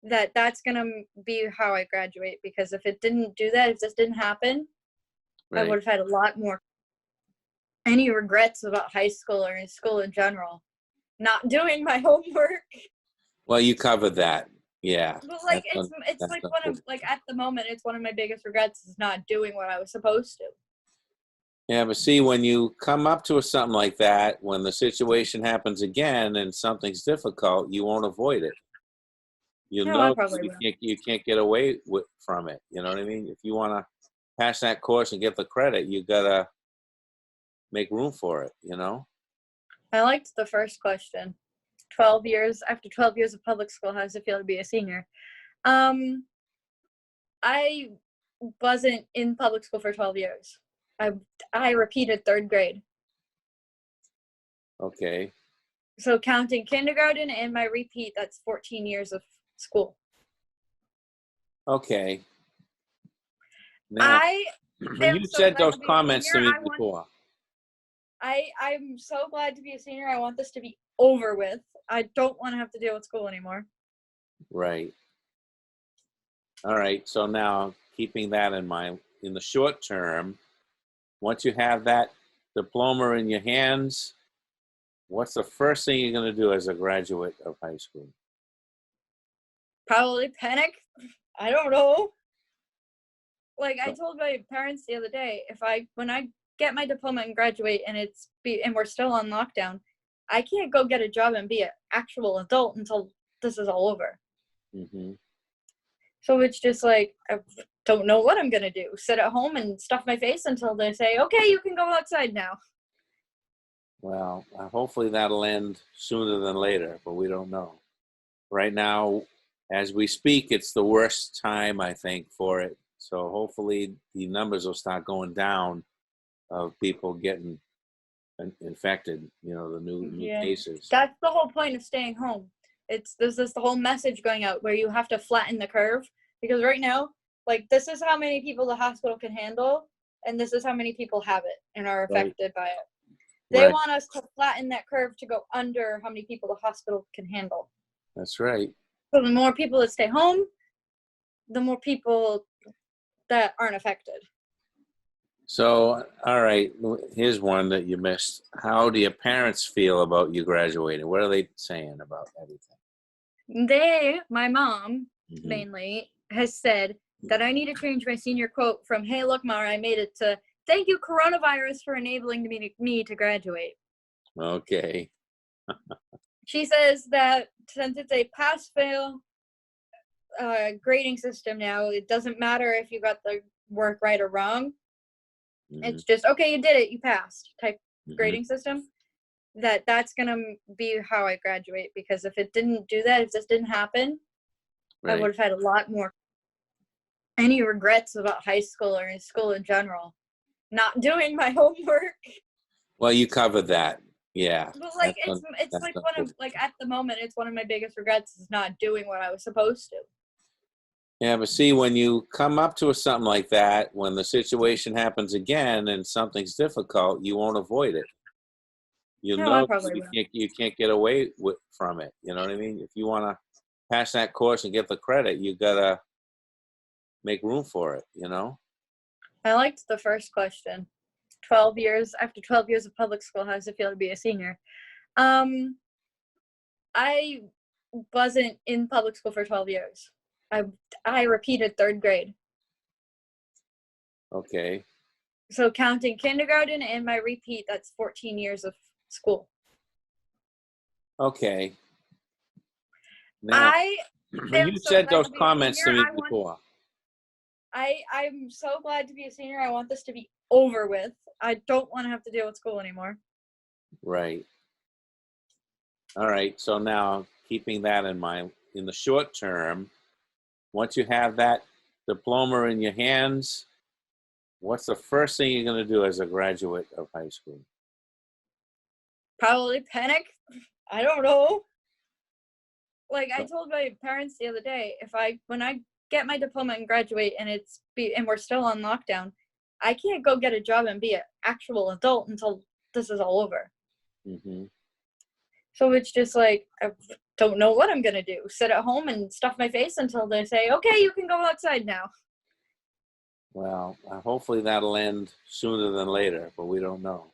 That's going to be how I graduate, because if it didn't do that, if this didn't happen, I Right. would have had a lot more any regrets about high school or in school in general. Not doing my homework. Well, you covered that. Yeah. But like That's it's that's like not one good. of, like, at the moment it's one of my biggest regrets is not doing what I was supposed to. Yeah, but see, when you come up to something like that, when the situation happens again and something's difficult, you won't avoid it. You No, I know probably will. you can't get away from it. You know what I mean? If you want to pass that course and get the credit, you gotta make room for it. I liked the first question. 12 years after 12 years of public school, how does it feel to be a senior? I wasn't in public school for 12 years. I repeated third grade. Okay. So counting kindergarten and my repeat, that's 14 years of school. Okay. Now, when am you so said glad those to be a comments to senior. me before, I'm so glad to be a senior. I want this to be over with. I don't want to have to deal with school anymore. right? All right. So now, keeping that in mind, in the short term, once you have that diploma in your hands, what's the first thing you're going to do as a graduate of high school? Probably panic. I don't know. Like I So- told my parents the other day, when I get my diploma and graduate and we're still on lockdown, I can't go get a job and be an actual adult until this is all over. Mm-hmm. So it's just like I don't know what I'm gonna do. Sit at home and stuff my face until they say, okay, you can go outside now. Well, hopefully that'll end sooner than later, but we don't know. Right now, as we speak, it's the worst time, I think, for it. So hopefully the numbers will start going down of people getting infected, the new Yeah. cases. That's the whole point of staying home. There's the whole message going out where you have to flatten the curve, because right now, like, this is how many people the hospital can handle, and this is how many people have it and are Right. affected by it. They Right. want us to flatten that curve to go under how many people the hospital can handle. That's right. So the more people that stay home, the more people that aren't affected. So, all right, here's one that you missed. How do your parents feel about you graduating? What are they saying about everything? My mom, Mhm. mainly, has said that I need to change my senior quote from, hey, look, Mara, I made it, to, thank you, coronavirus, for enabling me to graduate. Okay. She says that since it's a pass-fail grading system now, it doesn't matter if you got the work right or wrong. It's just, okay, you did it, you passed type Mhm. grading system. That's gonna be how I graduate, because if it didn't do that, if this didn't happen, I Right. would have had a lot more. Any regrets about high school or in school in general? Not doing my homework. Well, you covered that. Yeah. But like That's it's like one of like at the moment it's one of my biggest regrets is not doing what I was supposed to. Yeah, but see, when you come up to something like that, when the situation happens again and something's difficult, you won't avoid it. You No, I know probably will. you can't get away from it. You know what I mean? If you want to pass that course and get the credit, you gotta make room for it. You know? I liked the first question. 12 years after 12 years of public school, how does it feel to be a senior? I wasn't in public school for 12 years. I repeated third grade. Okay. So counting kindergarten and my repeat, that's 14 years of school. Okay. Now, I'm you so said glad those to be a comments to senior. me before. I'm so glad to be a senior. I want this to be over with. I don't want to have to deal with school anymore. Right. All right. So now, keeping that in mind, in the short term, once you have that diploma in your hands, what's the first thing you're going to do as a graduate of high school? Probably panic. I don't know. Like I told my parents the other day, when I get my diploma and graduate and we're still on lockdown, I can't go get a job and be an actual adult until this is all over. Mm-hmm. So it's just like, I don't know what I'm going to do. Sit at home and stuff my face until they say, okay, you can go outside now. Well, hopefully that'll end sooner than later, but we don't know.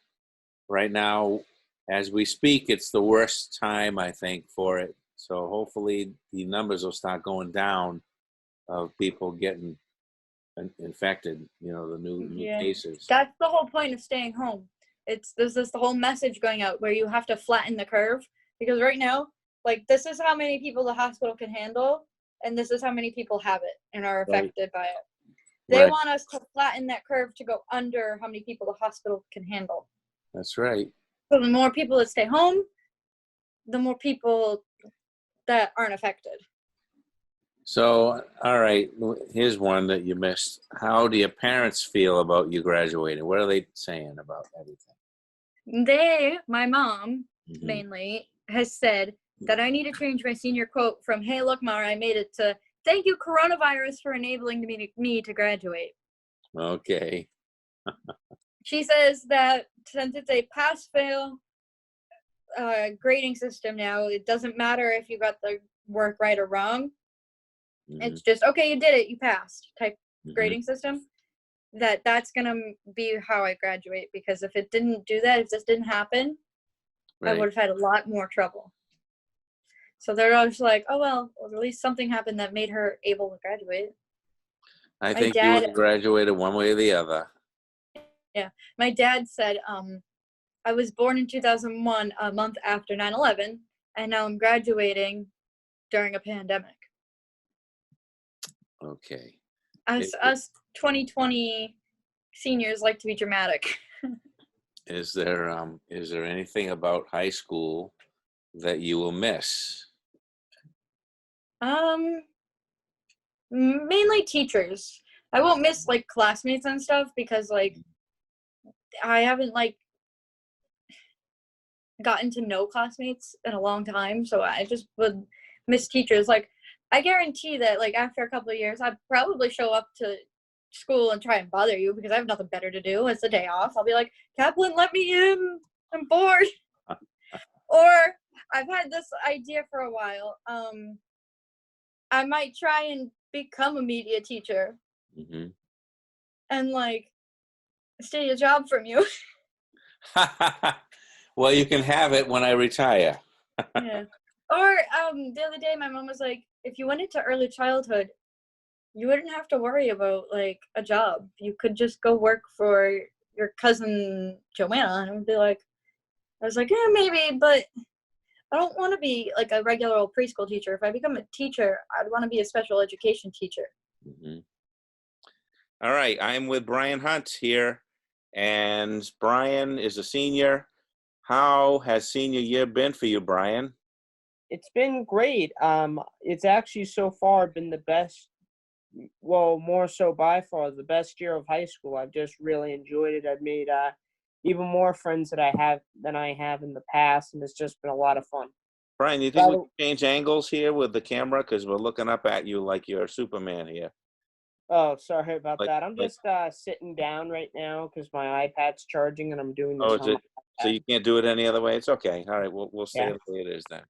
Right now, as we speak, it's the worst time, I think, for it. So hopefully the numbers will start going down of people getting infected, the new cases. That's the whole point of staying home. There's the whole message going out where you have to flatten the curve, because right now, like, this is how many people the hospital can handle, and this is how many people have it and are affected by it. They want us to flatten that curve to go under how many people the hospital can handle. That's right. So the more people that stay home, the more people that aren't affected. So, all right, here's one that you missed. How do your parents feel about you graduating? What are they saying about everything? My mom, mainly, has said that I need to change my senior quote from, hey, look, Mara, I made it, to, thank you, coronavirus, for enabling me to graduate. Okay. She says that since it's a pass-fail grading system now, it doesn't matter if you got the work right or wrong. It's just, okay, you did it, you passed type grading system. That's going to be how I graduate, because if it didn't do that, if this didn't happen, I would have had a lot more trouble. So they're always like, oh, well, at least something happened that made her able to graduate. I think you would have graduated one way or the other. Yeah. My dad said, I was born in 2001, a month after 9/11, and now I'm graduating during a pandemic. Okay. Us 2020 seniors like to be dramatic. Is there anything about high school that you will miss? Mainly teachers. I won't miss like classmates and stuff, because like I haven't like gotten to know classmates in a long time, so I just would miss teachers. Like I guarantee that like after a couple of years, I'd probably show up to school and try and bother you because I have nothing better to do. It's the day off. I'll be like, Kaplan, let me in. I'm bored. Or I've had this idea for a while. I might try and become a media teacher and like steal a job from you. Well, you can have it when I retire. Yeah. Or the other day my mom was like, if you went into early childhood, you wouldn't have to worry about like a job. You could just go work for your cousin Joanna. And I was like, yeah, maybe, but I don't want to be like a regular old preschool teacher. If I become a teacher, I'd want to be a special education teacher. All right, I'm with Brian Hunt here And Brian is a senior. How has senior year been for you, Brian? It's been great. It's actually so far been the best. Well, more so by far the best year of high school. I've just really enjoyed it. I've made even more friends than I have in the past, and it's just been a lot of fun. Brian, do you think we can change angles here with the camera? Because we're looking up at you like you're Superman here. Oh, sorry about Like- that. I'm like- just sitting down right now because my iPad's charging and I'm doing this Oh, on is it? my So iPad. you can't do it any other way? It's okay. All right, we'll stay Yeah. the way it is then.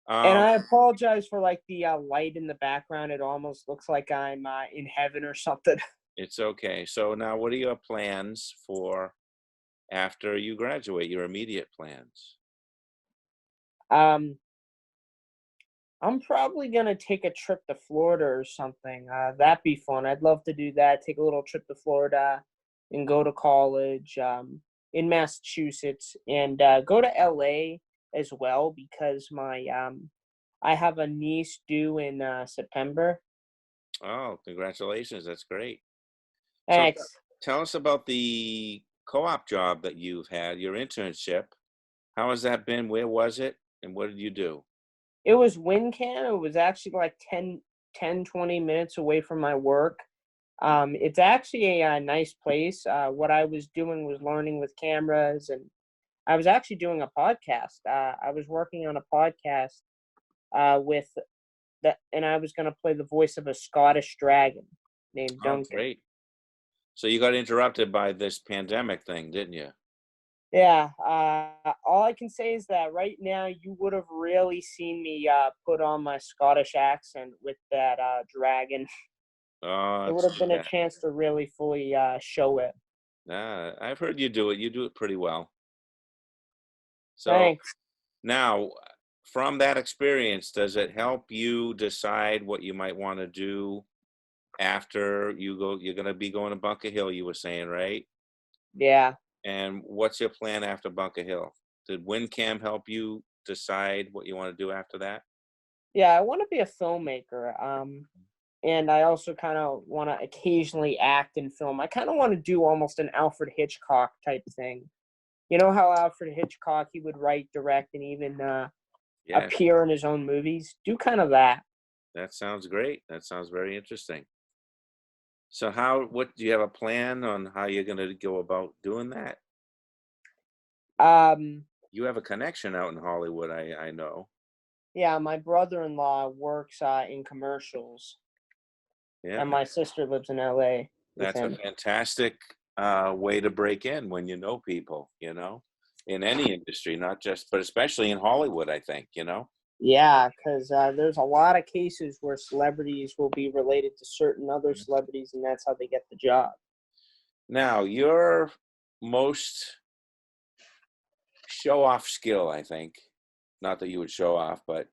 And I apologize for like the light in the background. It almost looks like I'm in heaven or something. It's okay. So now, what are your plans for after you graduate? Your immediate plans? I'm probably gonna take a trip to Florida or something. That'd be fun. I'd love to do that. Take a little trip to Florida and go to college in Massachusetts and go to LA as well because I have a niece due in September. Oh, congratulations. That's great. So Thanks. tell us about the co-op job that you've had, your internship. How has that been? Where was it? And what did you do? It was WinCam. It was actually like 20 minutes away from my work. It's actually a nice place. What I was doing was learning with cameras, and I was actually doing a podcast. I was working on a podcast with that, and I was going to play the voice of a Scottish dragon named Oh, Duncan. great. So you got interrupted by this pandemic thing, didn't you? Yeah. All I can say is that right now you would have really seen me put on my Scottish accent with that dragon. Oh, It would that's have too been a bad. chance to really fully show it. I've heard you do it. You do it pretty well. So Thanks. now, from that experience, does it help you decide what you might want to do after you go? You're going to be going to Bunker Hill, you were saying, right? Yeah. And what's your plan after Bunker Hill? Did WinCam help you decide what you want to do after that? Yeah, I want to be a filmmaker. And I also kind of want to occasionally act in film. I kind of want to do almost an Alfred Hitchcock type thing. You know how Alfred Hitchcock, he would write, direct, and even Yeah, appear in his own movies? Do kind of that. that sounds great. That sounds very interesting. So what do you have a plan on how you're going to go about doing that? You have a connection out in Hollywood, I know. Yeah, my brother-in-law works in commercials, Yeah, and my sister lives in LA with that's a him. fantastic way to break in when you know people, in any industry, not just, but especially in Hollywood, I think, Yeah, because there's a lot of cases where celebrities will be related to certain other celebrities, and that's how they get the job. Now, your most show-off skill, I think, not that you would show off, but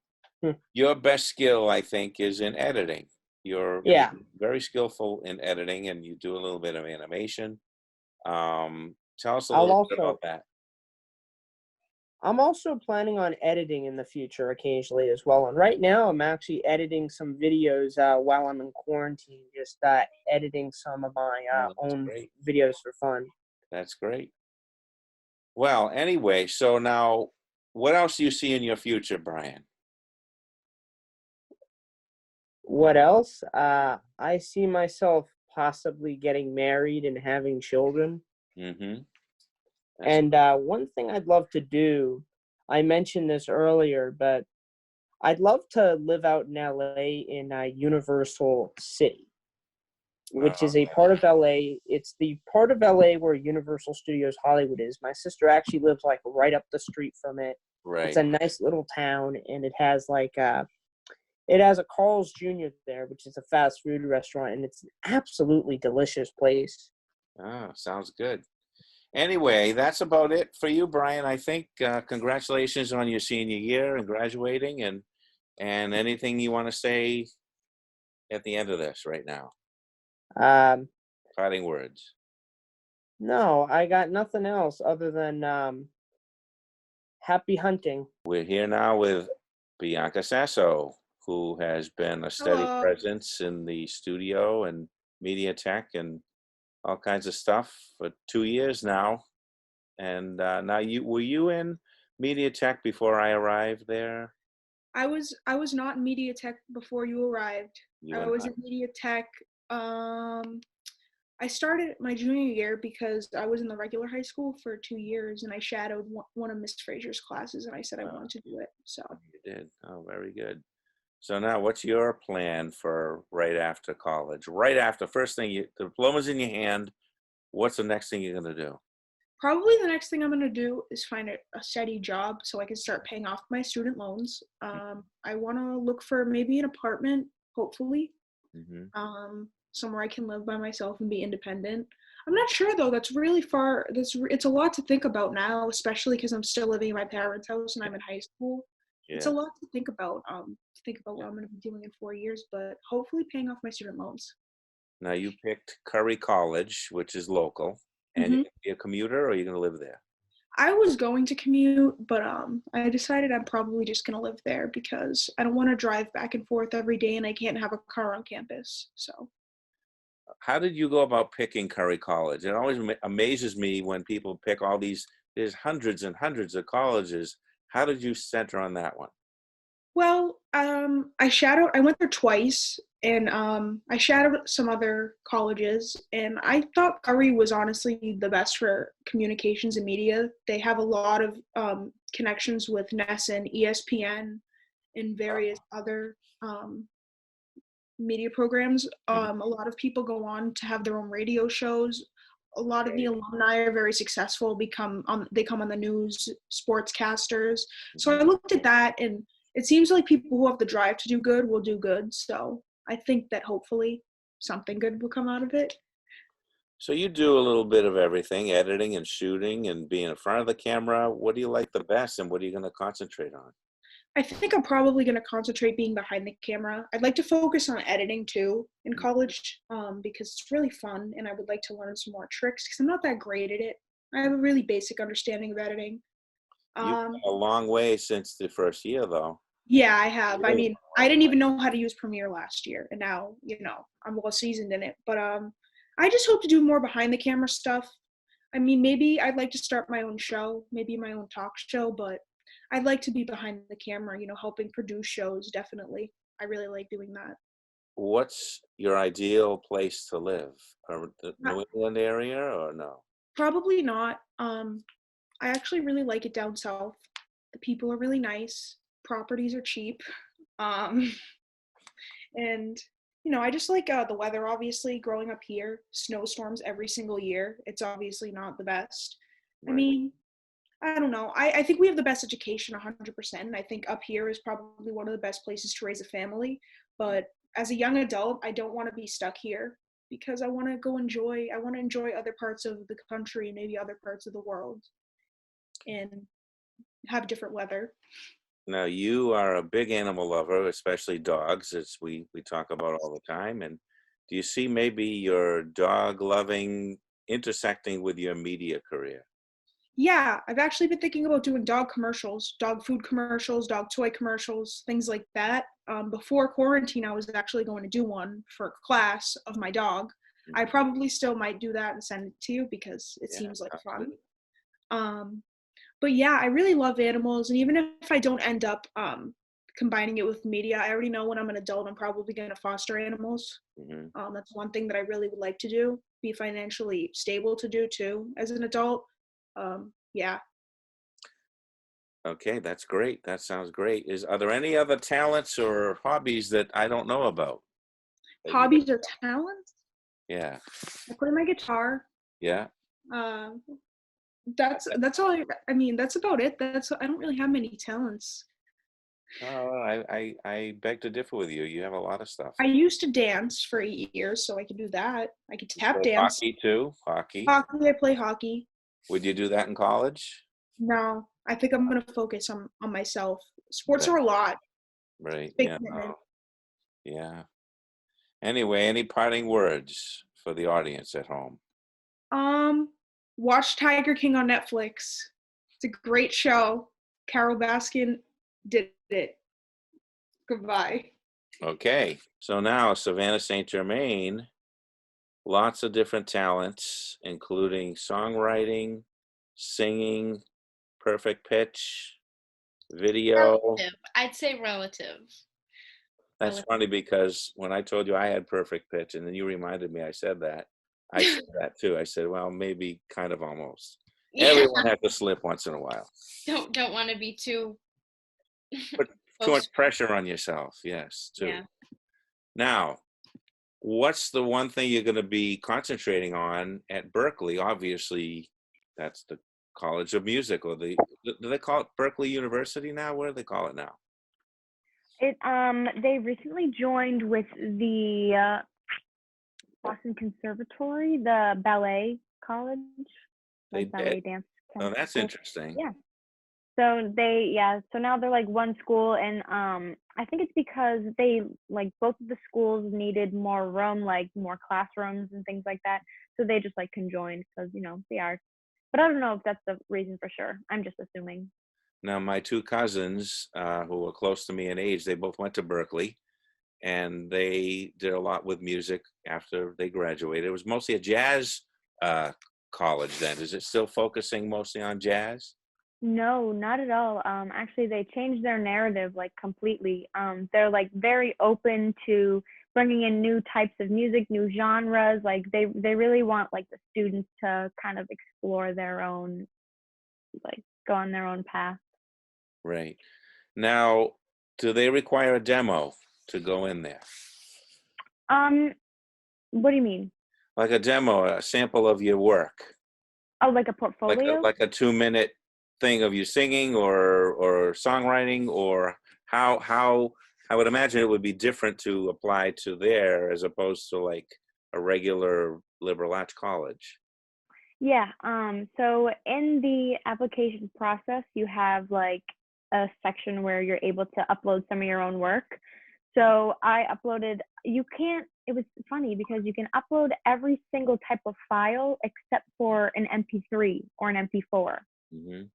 your best skill, I think, is in editing. You're Yeah. very skillful in editing, and you do a little bit of animation. Tell us a I'll little bit also about that. I'm also planning on editing in the future occasionally as well. And right now, I'm actually editing some videos while I'm in quarantine, just editing some of my Oh, that's own great. videos for fun. That's great. Well, anyway, so now, what else do you see in your future, Brian? What else? I see myself possibly getting married and having children. Mm-hmm. And one thing I'd love to do, I mentioned this earlier, but I'd love to live out in LA in Universal City, which is a part of LA. It's the part of LA where Universal Studios Hollywood is. My sister actually lives like right up the street from it. Right. It's a nice little town, and it has it has a Carl's Jr. there, which is a fast food restaurant, and it's an absolutely delicious place. Sounds good. Anyway, that's about it for you, Brian. I think congratulations on your senior year and graduating, and anything you want to say at the end of this right now. Parting words. No, I got nothing else other than happy hunting. We're here now with Bianca Sasso, who has been a steady Hello. presence in the studio and media tech and all kinds of stuff for 2 years now. And now were you in media tech before I arrived there? I was not in media tech before you arrived. You I were was not. in media tech. I started my junior year because I was in the regular high school for 2 years, and I shadowed one of Miss Fraser's classes, and I said I wanted to do it. So You did. Oh, very good. So now what's your plan for right after college? Right after, first thing, the diploma's in your hand. What's the next thing you're going to do? probably the next thing I'm gonna do is find a steady job so I can start paying off my student loans. I want to look for maybe an apartment, hopefully, Hmm. somewhere I can live by myself and be independent. I'm not sure though. That's really far. It's a lot to think about now, especially because I'm still living in my parents' house and I'm in high school. It's a Yeah. lot to think about. What I'm going to be doing in 4 years, but hopefully paying off my student loans. Now you picked Curry College, which is local, and you're hmm going to be a commuter, or you're going to live there? I was going to commute, but I decided I'm probably just going to live there because I don't want to drive back and forth every day, and I can't have a car on campus. So How did you go about picking Curry College? It always amazes me when people pick all these, there's hundreds and hundreds of colleges. How did you center on that one? well, I went there twice, and I shadowed some other colleges, and I thought Curry was honestly the best for communications and media. They have a lot of connections with NESN, ESPN, and various other media programs. Mhm. A lot of people go on to have their own radio shows. A lot of the Right. alumni are very successful. They come on the news, sportscasters. So I Mhm. looked at that, and it seems like people who have the drive to do good will do good. So I think that hopefully something good will come out of it. So you do a little bit of everything, editing and shooting and being in front of the camera. What do you like the best, and what are you going to concentrate on? I think I'm probably going to concentrate being behind the camera. I'd like to focus on editing too in Mhm. college, because it's really fun, and I would like to learn some more tricks because I'm not that great at it. I have a really basic understanding of editing. You've Um, come a long way since the first year, though. yeah, I have. I Really mean, come a I long didn't way. even know how to use Premiere last year, and now I'm well seasoned in it. But I just hope to do more behind the camera stuff. I mean, maybe I'd like to start my own show, maybe my own talk show, but I'd like to be behind the camera, helping produce shows, definitely. I really like doing that. What's your ideal place to live? The Uh, New England area, or no? Probably not. I actually really like it down south. The people are really nice. Properties are cheap. Um, and I just like the weather. Obviously, growing up here, snowstorms every single year. It's obviously not the best. I Right. mean, I don't know. I think we have the best education 100%. I think up here is probably one of the best places to raise a family. But as a young adult, I don't want to be stuck here because I want to enjoy other parts of the country, maybe other parts of the world, and have different weather. Now, you are a big animal lover, especially dogs, as we talk about all the time. And do you see maybe your dog loving intersecting with your media career? Yeah, I've actually been thinking about doing dog commercials, dog food commercials, dog toy commercials, things like that. Before quarantine, I was actually going to do one for class of my dog. I Mhm. probably still might do that and send it to you because it Yeah, seems like sounds fun. good. Um, but yeah, I really love animals, and even if I don't end up combining it with media, I already know when I'm an adult, I'm probably going to foster animals. Mhm. That's one thing that I really would like to do, be financially stable to do too as an adult. Yeah. Okay, that's great. That sounds great. Are there any other talents or hobbies that I don't know about? That you, Hobbies or talents? yeah, I play my guitar. yeah. Uh, that's all. I mean, that's about it. I don't really have many talents. Oh, I beg to differ with you. You have a lot of stuff. I used to dance for 8 years, so I could do that. I could You tap play dance. hockey too? Hockey. Hockey, I play hockey. Would you do that in college? No, I think I'm gonna focus on myself. Sports Right, are a lot. right. Big Yeah, commitment. yeah. Anyway, any parting words for the audience at home? Um, watch Tiger King on Netflix. It's a great show. Carol Baskin did it. Goodbye. Okay, so now Savannah St. Germain lots of different talents, including songwriting, singing, perfect pitch, video. Relative. I'd say relative. That's funny because when I told you I had perfect pitch and then you reminded me I said that, I said that too. I said, well, maybe kind of almost. Yeah. Everyone has to slip once in a while. Don't want to be too Put too much pressure on yourself. Yes, too. Yeah. Now, what's the one thing you're going to be concentrating on at Berkeley? Obviously, that's the College of Music, or do they call it Berkeley University now? What do they call it now? They recently joined with the Boston Conservatory, the ballet college, They like ballet did? dance. Oh, that's school. interesting. Yeah. So now they're like one school, and I think it's because they like both of the schools needed more room, like more classrooms and things like that. So they just like conjoined because they are. But I don't know if that's the reason for sure. I'm just assuming. Now, my two cousins, who were close to me in age, they both went to Berkeley, and they did a lot with music after they graduated. It was mostly a jazz college then. Is it still focusing mostly on jazz? No, not at all. Actually, they changed their narrative like completely. They're like very open to bringing in new types of music, new genres. Like they really want like the students to kind of explore their own, like go on their own path. Right. Now, do they require a demo to go in there? What do you mean? Like a demo, a sample of your work, Oh, like a portfolio? like a 2-minute thing of you singing or songwriting, or how I would imagine it would be different to apply to there as opposed to like a regular liberal arts college. Yeah. So in the application process, you have like a section where you're able to upload some of your own work. So I uploaded, it was funny because you can upload every single type of file except for an MP3 or an MP4. Mm-hmm. So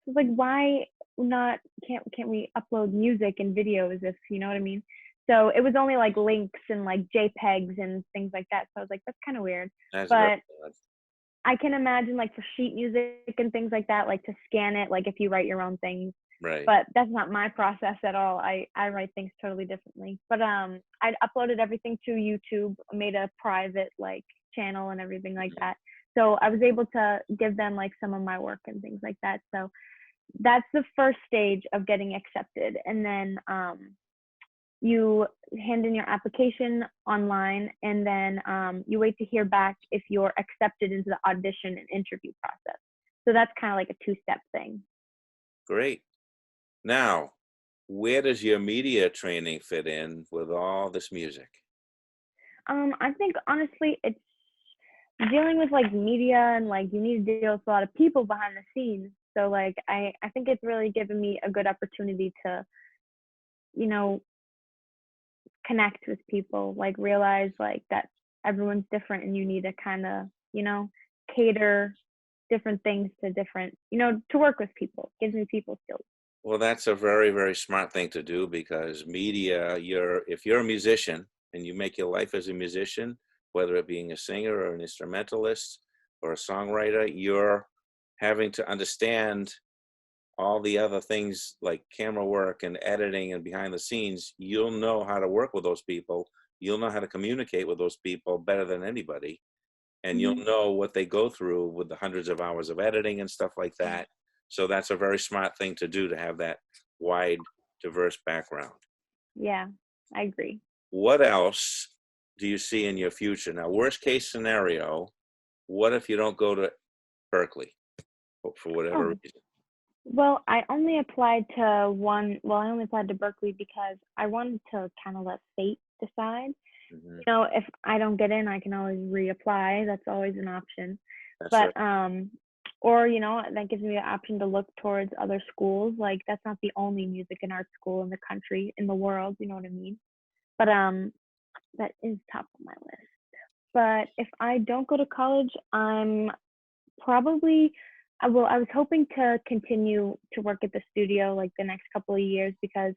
it's like, why not, can't we upload music and videos if, you know what I mean? So it was only like links and like JPEGs and things like that. So I was like, that's kind of weird. That's But very odd. I can imagine like for sheet music and things like that, like to scan it, like if you write your own things. Right. But that's not my process at all. I write things totally differently. But I uploaded everything to YouTube, made a private like channel and everything like that. So I was able to give them like some of my work and things like that. So that's the first stage of getting accepted. And then you hand in your application online, and then you wait to hear back if you're accepted into the audition and interview process. So that's kind of like a 2-step thing. Great. Now, where does your media training fit in with all this music? I think honestly, it's dealing with like media, and like you need to deal with a lot of people behind the scenes. So like I think it's really given me a good opportunity to, connect with people, like realize like that everyone's different and you need to kind of, cater different things to different, to work with people. Gives me people skills. Well, that's a very, very smart thing to do because media, if you're a musician and you make your life as a musician, whether it being a singer or an instrumentalist or a songwriter, you're having to understand all the other things like camera work and editing and behind the scenes. You'll know how to work with those people. You'll know how to communicate with those people better than anybody. And you'll know what they go through with the hundreds of hours of editing and stuff like that. So that's a very smart thing to do, to have that wide, diverse background. Yeah, I agree. What else do you see in your future? Now, worst case scenario, what if you don't go to Berkeley for whatever reason? Well, I only applied to Berkeley because I wanted to kind of let fate decide. Mm-hmm. If I don't get in, I can always reapply. That's always an option. That's But right. or that gives me the option to look towards other schools. Like that's not the only music and art school in the country, in the world. You know what I mean? But that is top of my list. But if I don't go to college, I'm probably I was hoping to continue to work at the studio like the next couple of years because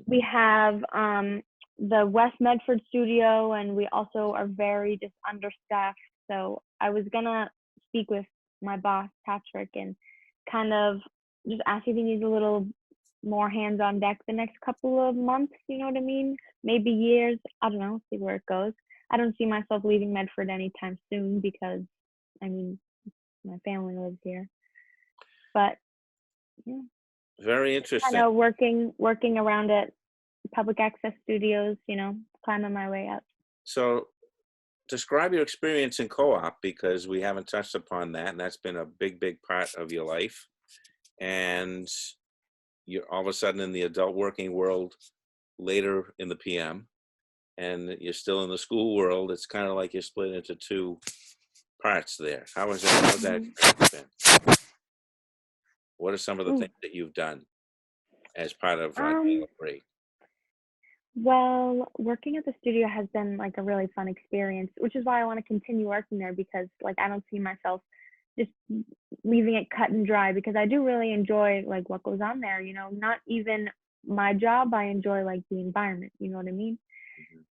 we have the West Medford studio, and we also are very just understaffed. So I was gonna speak with my boss Patrick and kind of just ask if he needs a little more hands on deck the next couple of months. You know what I mean? Maybe years. I don't know. See where it goes. I don't see myself leaving Medford anytime soon because, I mean, my family lives here. But yeah, Very I interesting. know working around at public access studios, you know, climbing my way up. So describe your experience in co-op, because we haven't touched upon that, and that's been a big part of your life. And you're all of a sudden in the adult working world later in the PM, and you're still in the school world. It's kind of like you're split into two parts there. How's that been? What are some of the Ooh. things that you've done as part of Um, Free? Well, working at the studio has been like a really fun experience, which is why I want to continue working there because like I don't see myself just leaving it cut and dry because I do really enjoy like what goes on there, you know, not even my job, I enjoy like the environment, you know what I mean?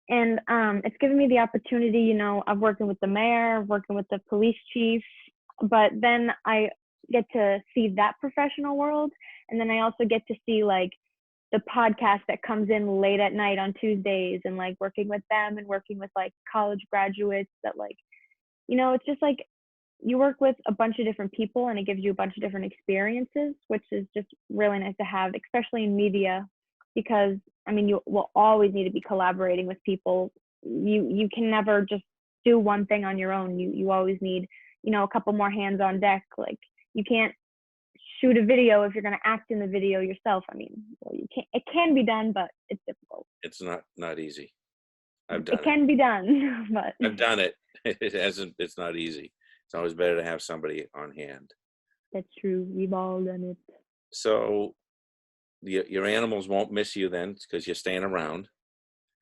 And it's given me the opportunity, you know, of working with the mayor, working with the police chief, but then I get to see that professional world, and then I also get to see like the podcast that comes in late at night on Tuesdays and like working with them and working with like college graduates that like, you know, it's just like you work with a bunch of different people and it gives you a bunch of different experiences, which is just really nice to have, especially in media, because I mean, you will always need to be collaborating with people. You can never just do one thing on your own. You always need, you know, a couple more hands on deck. Like you can't shoot a video if you're going to act in the video yourself. I mean, well, you can't. It can be done, but it's difficult. It's not easy. I've done it. It can be done, but I've done it. It hasn't. It's not easy. It's always better to have somebody on hand. That's true. We've all done it. So your animals won't miss you then because you're staying around.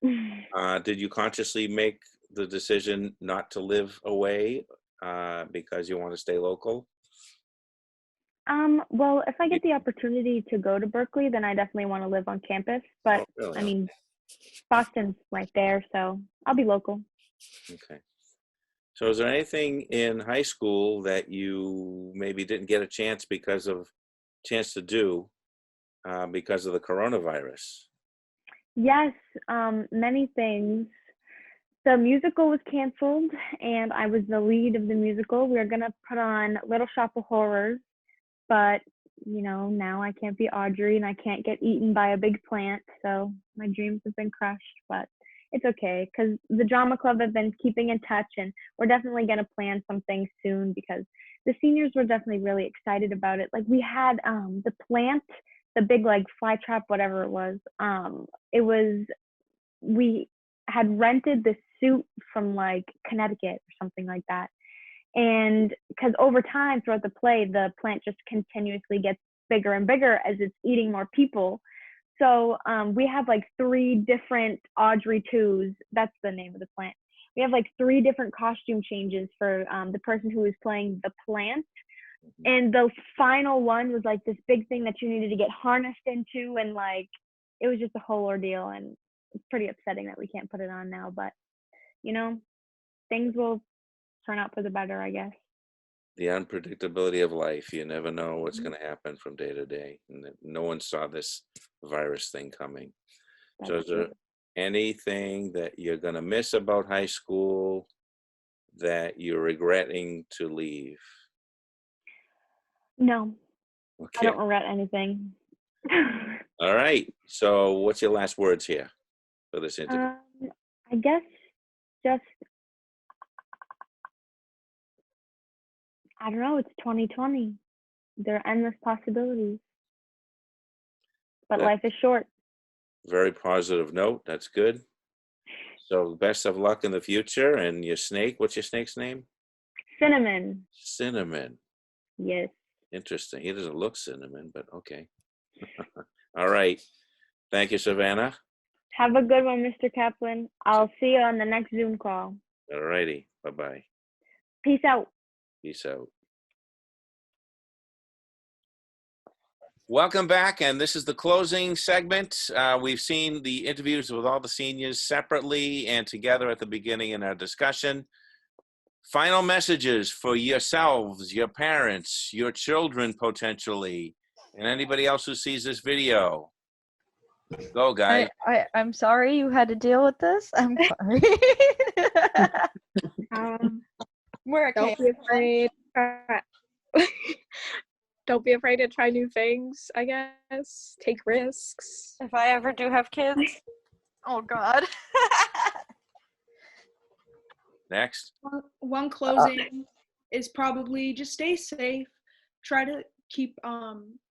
Did you consciously make the decision not to live away because you want to stay local? Well, if I get the opportunity to go to Berkeley, then I definitely want to live on campus. But Oh, really? I mean, Boston's right there, so I'll be local. Okay. So is there anything in high school that you maybe didn't get a chance to do because of the coronavirus? Yes, many things. The musical was canceled, and I was the lead of the musical. We were gonna put on Little Shop of Horrors, but you know, now I can't be Audrey and I can't get eaten by a big plant, so my dreams have been crushed, but it's okay because the drama club have been keeping in touch, and we're definitely going to plan something soon because the seniors were definitely really excited about it. Like we had the plant, the big like fly trap, whatever it was, we had rented the suit from like Connecticut or something like that. And because over time throughout the play, the plant just continuously gets bigger and bigger as it's eating more people. So we have like 3 different Audrey 2s. That's the name of the plant. We have like 3 different costume changes for the person who was playing the plant. And the final one was like this big thing that you needed to get harnessed into. And like, it was just a whole ordeal. And it's pretty upsetting that we can't put it on now. But, you know, things will turn out for the better, I guess. The unpredictability of life. You never know what's going to happen from day to day. And no one saw this virus thing coming. That's so is there anything that you're going to miss about high school that you're regretting to leave? No, Okay. I don't regret anything. All right. So what's your last words here for this interview? I guess just, I don't know, it's 2020. There are endless possibilities. But life is short. Very positive note. That's good. So best of luck in the future. And your snake, what's your snake's name? Cinnamon. Cinnamon. Yes. Interesting. He doesn't look cinnamon, but okay. All right. Thank you, Savannah. Have a good one, Mr. Kaplan. I'll see you on the next Zoom call. All righty. Bye-bye. Peace out. Peace out. Welcome back, and this is the closing segment. We've seen the interviews with all the seniors separately and together at the beginning in our discussion. Final messages for yourselves, your parents, your children potentially, and anybody else who sees this video. Go, guys. I'm sorry you had to deal with this. I'm sorry. We're okay. Don't be afraid. Don't be afraid to try new things, I guess. Take risks. If I ever do have kids. Oh God. Next. One closing is probably just stay safe. Try to keep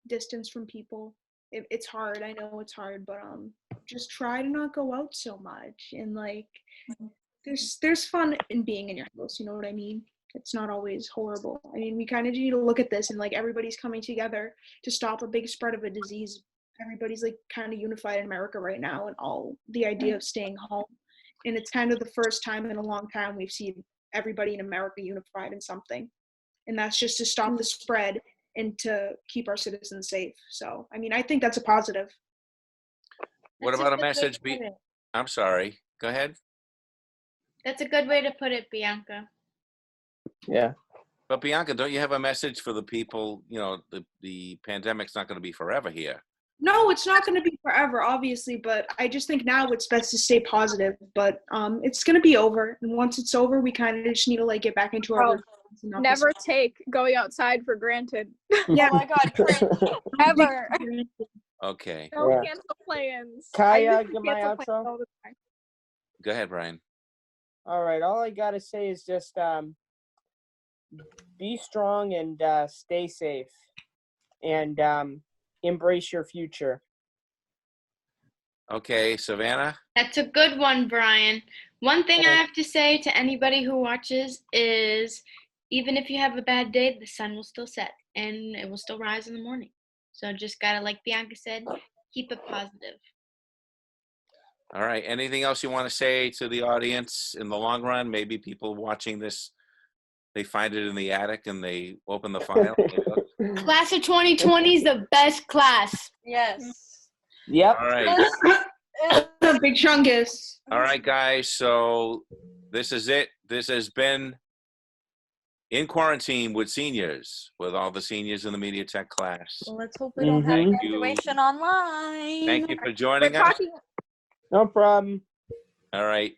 distance from people. It's hard. I know it's hard, but just try to not go out so much. And like, there's fun in being in your house. You know what I mean? It's not always horrible. I mean, we kind of need to look at this and like everybody's coming together to stop a big spread of a disease. Everybody's like kind of unified in America right now, and all the idea of staying home. And it's kind of the first time in a long time we've seen everybody in America unified in something. And that's just to stop the spread and to keep our citizens safe. So, I mean, I think that's a positive. What That's about a good way message? to put it. I'm sorry. Go ahead. That's a good way to put it, Bianca. Yeah. But Bianca, don't you have a message for the people? You know, the pandemic's not going to be forever here. No, it's not going to be forever, obviously, but I just think now it's best to stay positive. But it's going to be over. And once it's over, we kind of just need to like get back into our routines and not Never take going outside for granted. Yeah. Oh my God, cringe. Ever. Okay. Don't Yeah. cancel plans. Kaya, I used to get my cancel plans outro? all the time. Go ahead, Brian. All right. All I gotta say is just be strong and stay safe, and embrace your future. Okay, Savannah. That's a good one, Brian. One thing I have to say to anybody who watches is even if you have a bad day, the sun will still set and it will still rise in the morning. So just gotta, like Bianca said, keep it positive. All right. Anything else you want to say to the audience in the long run? Maybe people watching this, they find it in the attic and they open the file. Class of 2020 is the best class. Yes. Yep. All right. Big chungus. All right, guys. So this is it. This has been In Quarantine with Seniors, with all the seniors in the Media Tech class. Well, let's hope we don't have a Mhm. graduation online. Thank you for We're joining us. talking No problem. All right.